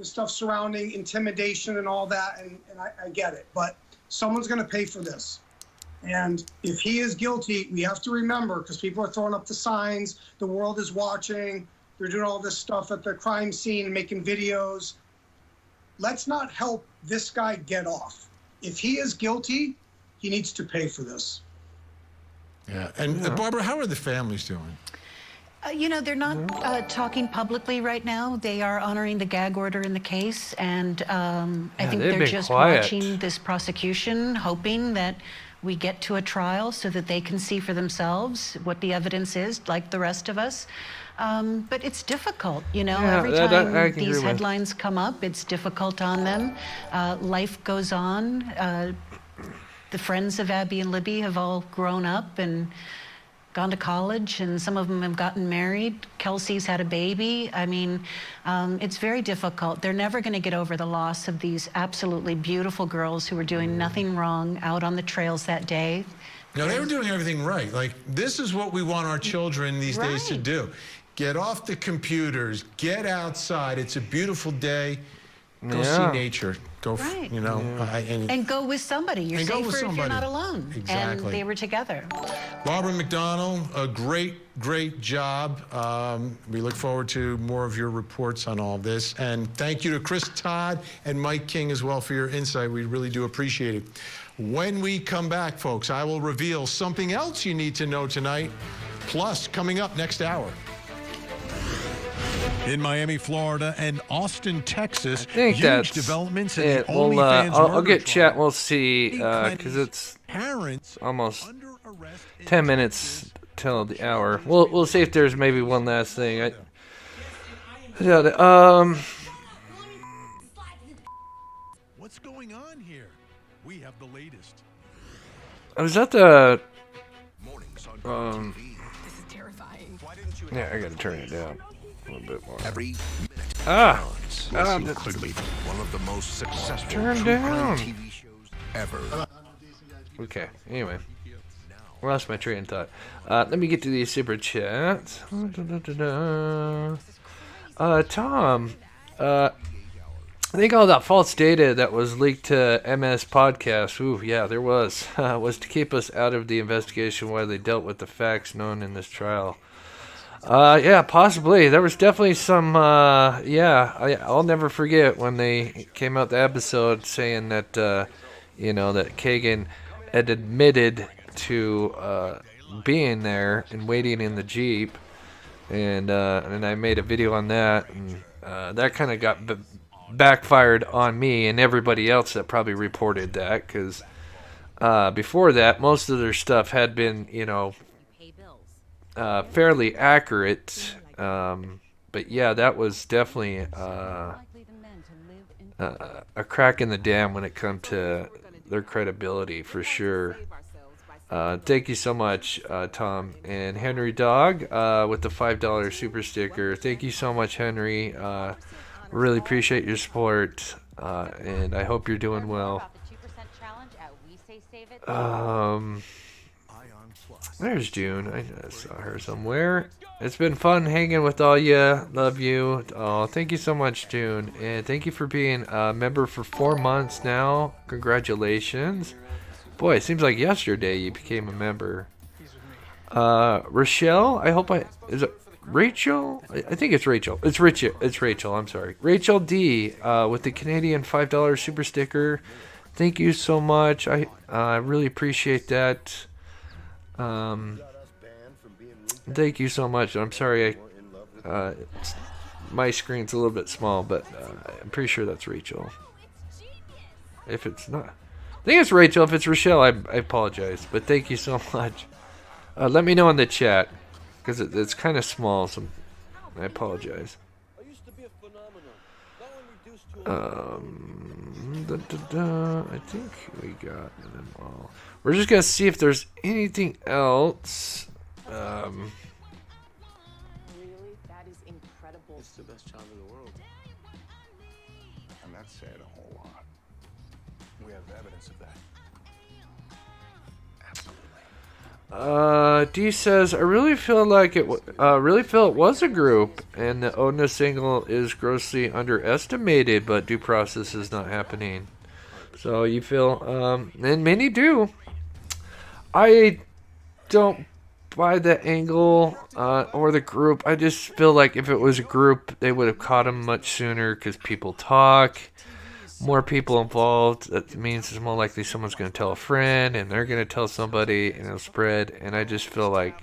stuff surrounding intimidation and all that, and I get it, but someone's going to pay for this. And if he is guilty, we have to remember, because people are throwing up the signs, the world is watching, they're doing all this stuff at the crime scene and making videos. Let's not help this guy get off. If he is guilty, he needs to pay for this. Yeah. And Barbara, how are the families doing? You know, they're not talking publicly right now. They are honoring the gag order in the case, and I think they're just watching this prosecution, hoping that we get to a trial so that they can see for themselves what the evidence is, like the rest of us. But it's difficult, you know, every time these headlines come up, it's difficult on them. Life goes on. The friends of Abby and Libby have all grown up and gone to college, and some of them have gotten married. Kelsey's had a baby. I mean, it's very difficult. They're never going to get over the loss of these absolutely beautiful girls who were doing nothing wrong out on the trails that day. No, they were doing everything right. Like, this is what we want our children these days to do. Get off the computers, get outside. It's a beautiful day. Go see nature. Go, you know. And go with somebody. You're safer if you're not alone. Exactly. And they were together. Barbara McDonald, a great job. We look forward to more of your reports on all this. And thank you to Chris Todd and Mike King as well for your insight. We really do appreciate it. When we come back, folks, I will reveal something else you need to know tonight. Plus, coming up next hour. In Miami, Florida, and Austin, Texas, I think huge developments in it. the We'll, OnlyFans I'll murder get chat. trial. We'll see, because it's almost 10 minutes till the hour. We'll see if there's maybe one last thing. What's going on here? We have the latest. I was at the This is terrifying. yeah, I gotta turn it down a little bit more. Every clearly one of the most successful turn true down. crime TV shows ever. Okay, anyway. Lost my train of thought. Let me get to these super chats. Tom, I think all that false data that was leaked to MS Podcast, ooh, yeah, there was to keep us out of the investigation while they dealt with the facts known in this trial. Yeah, possibly. There was definitely some, I'll never forget when they came out the episode saying that, that Kagan had admitted to being there and waiting in the Jeep. And I made a video on that, and that kind of got backfired on me and everybody else that probably reported that, because before that, most of their stuff had been, fairly accurate. But yeah, that was definitely a crack in the dam when it comes to their credibility, for sure. Thank you so much, Tom. And Henry Dog with the $5 super sticker. Thank you so much, Henry. Really appreciate your support, and I hope you're doing well. There's June. I saw her somewhere. It's been fun hanging with all you. Love you. Oh, thank you so much, June. And thank you for being a member for 4 months now. Congratulations. Boy, it seems like yesterday you became a member. Rochelle, is it Rachel? I think it's Rachel. It's Rachel, I'm sorry. Rachel D with the Canadian $5 super sticker. Thank you so much. I really appreciate that. Thank you so much. I'm sorry, my screen's a little bit small, but I'm pretty sure that's Rachel. If it's not, I think it's Rachel. If it's Rochelle, I apologize. But thank you so much. Let me know in the chat, because it's kind of small, so I apologize. I think we got them all. We're just gonna see if there's anything else. Really? That is incredible. It's the best child in the world. And that's saying a whole lot. We have evidence of that. D says, I really feel like it was a group, and the Odinism single is grossly underestimated, but due process is not happening. So you feel, and many do. I don't buy the angle or the group. I just feel like if it was a group, they would have caught him much sooner, because people talk. More people involved, that means it's more likely someone's going to tell a friend, and they're going to tell somebody, and it'll spread. And I just feel like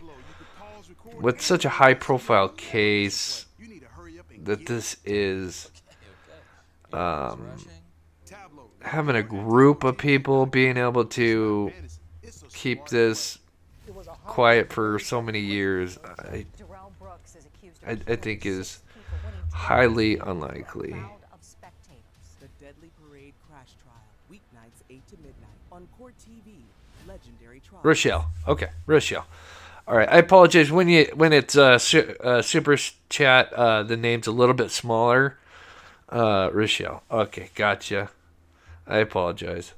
with such a high-profile case, that this is having a group of people being able to keep this quiet for so many years, I think is highly unlikely. Rochelle. Okay, Rochelle. All right, I apologize when it's super chat. The name's a little bit smaller. Rochelle. Okay, gotcha. I apologize.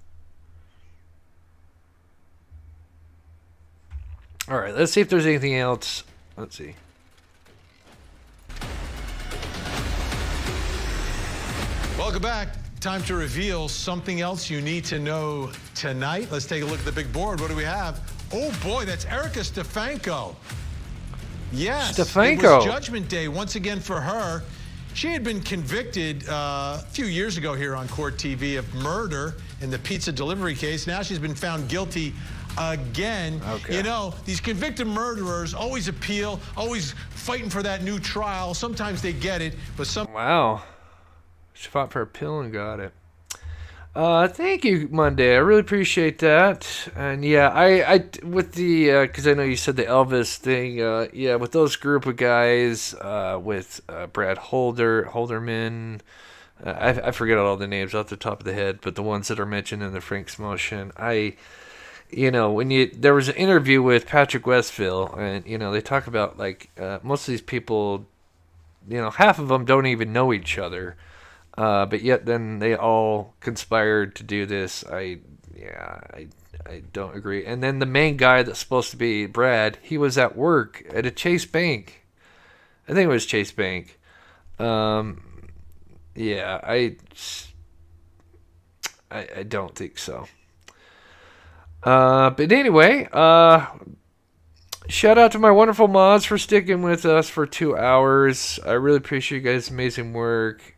All right, let's see if there's anything else. Let's see. Welcome back. Time to reveal something else you need to know tonight. Let's take a look at the big board. What do we have? Oh boy, that's Erica Stefanko. Yes, Stefanko. It was Judgment Day once again for her. She had been convicted a few years ago here on Court TV of murder. in the pizza delivery case. Now she's been found guilty again. Okay. You know, these convicted murderers always appeal, always fighting for that new trial. Sometimes they get it, but some... Wow. She fought for a pill and got it. Thank you, Monday. I really appreciate that. And yeah, I with the, because I know you said the Elvis thing, yeah, with those group of guys, with Brad Holderman, I forget all the names off the top of the head, but the ones that are mentioned in the Frank's motion, you know, there was an interview with Patrick Westphal, and, you know, they talk about, like, most of these people, you know, half of them don't even know each other. But yet then they all conspired to do this. I don't agree. And then the main guy that's supposed to be Brad, he was at work at a Chase Bank. I think it was Chase Bank. Yeah, I don't think so. But anyway, shout out to my wonderful mods for sticking with us for 2 hours. I really appreciate you guys' amazing work.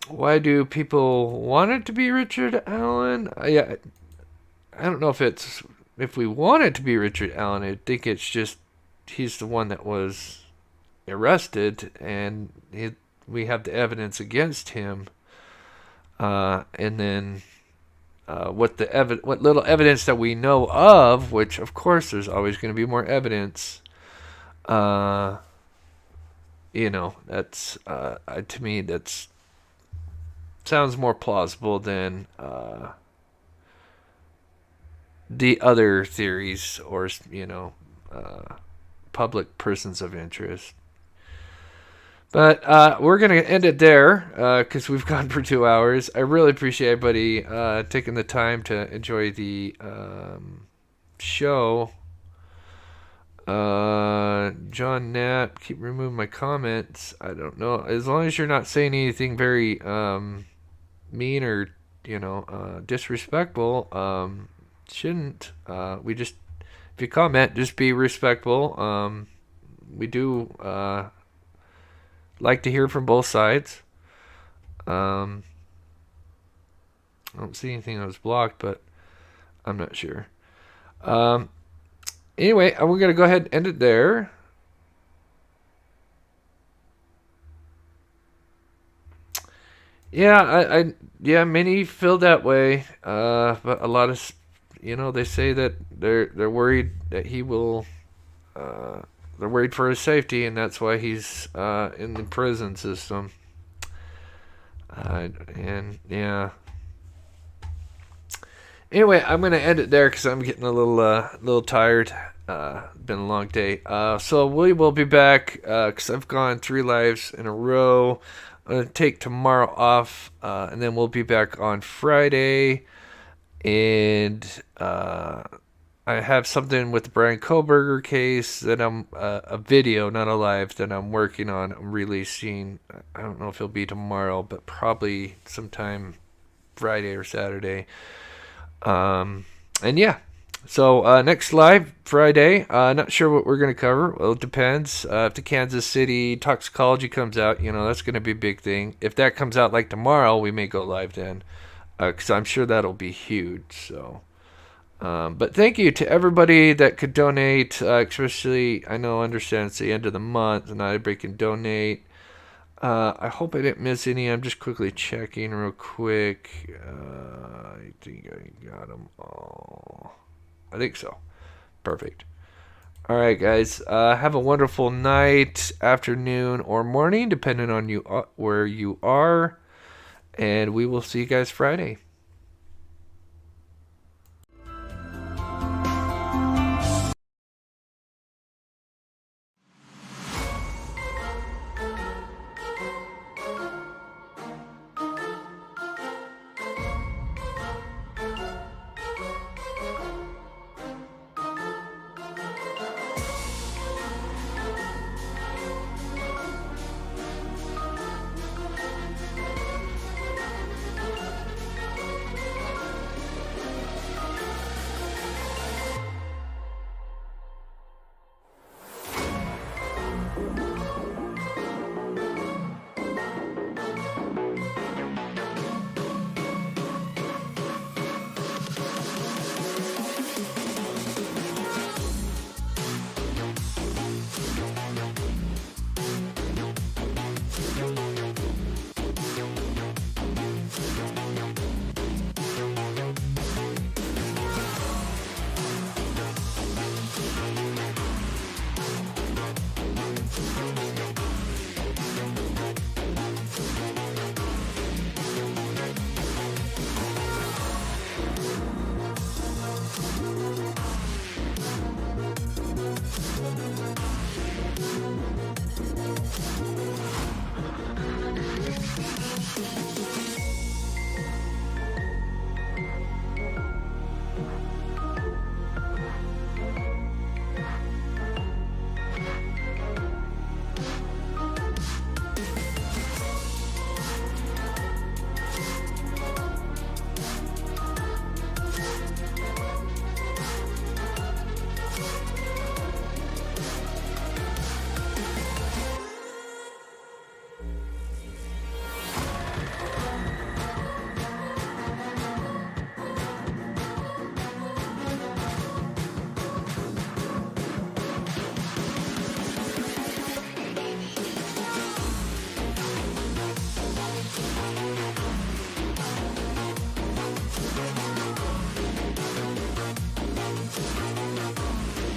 Why do people want it to be Richard Allen? Yeah, I don't know if we want it to be Richard Allen. I think it's just he's the one that was arrested, and we have the evidence against him. And then what little evidence that we know of, which of course there's always going to be more evidence. You know, that's to me that's sounds more plausible than the other theories or, you know, public persons of interest. But we're going to end it there because we've gone for 2 hours. I really appreciate everybody taking the time to enjoy the show. John Knapp, keep removing my comments. I don't know. As long as you're not saying anything very mean or, you know, disrespectful, shouldn't. We just, if you comment, just be respectful. We do... like to hear from both sides. I don't see anything that was blocked, but I'm not sure. Anyway, we're going to go ahead and end it there. Yeah, yeah, many feel that way. But a lot of, you know, they say that they're worried that he will, they're worried for his safety, and that's why he's in the prison system. And yeah. Anyway, I'm gonna end it there because I'm getting a little tired. Been a long day. So we will be back because I've gone 3 lives in a row. I'm gonna take tomorrow off, and then we'll be back on Friday. And I have something with the Brian Koberger case that I'm a video, not a live, that I'm working on. I'm releasing. I don't know if it'll be tomorrow, but probably sometime Friday or Saturday. And yeah, so next live Friday. Not sure what we're gonna cover. Well, it depends. If the Kansas City toxicology comes out, you know, that's gonna be a big thing. If that comes out like tomorrow, we may go live then, because I'm sure that'll be huge. So. But thank you to everybody that could donate, especially, I understand it's the end of the month, and not everybody can donate. I hope I didn't miss any. I'm just quickly checking real quick. I think I got them all. I think so. Perfect. All right, guys. Have a wonderful night, afternoon, or morning, depending on where you are. And we will see you guys Friday.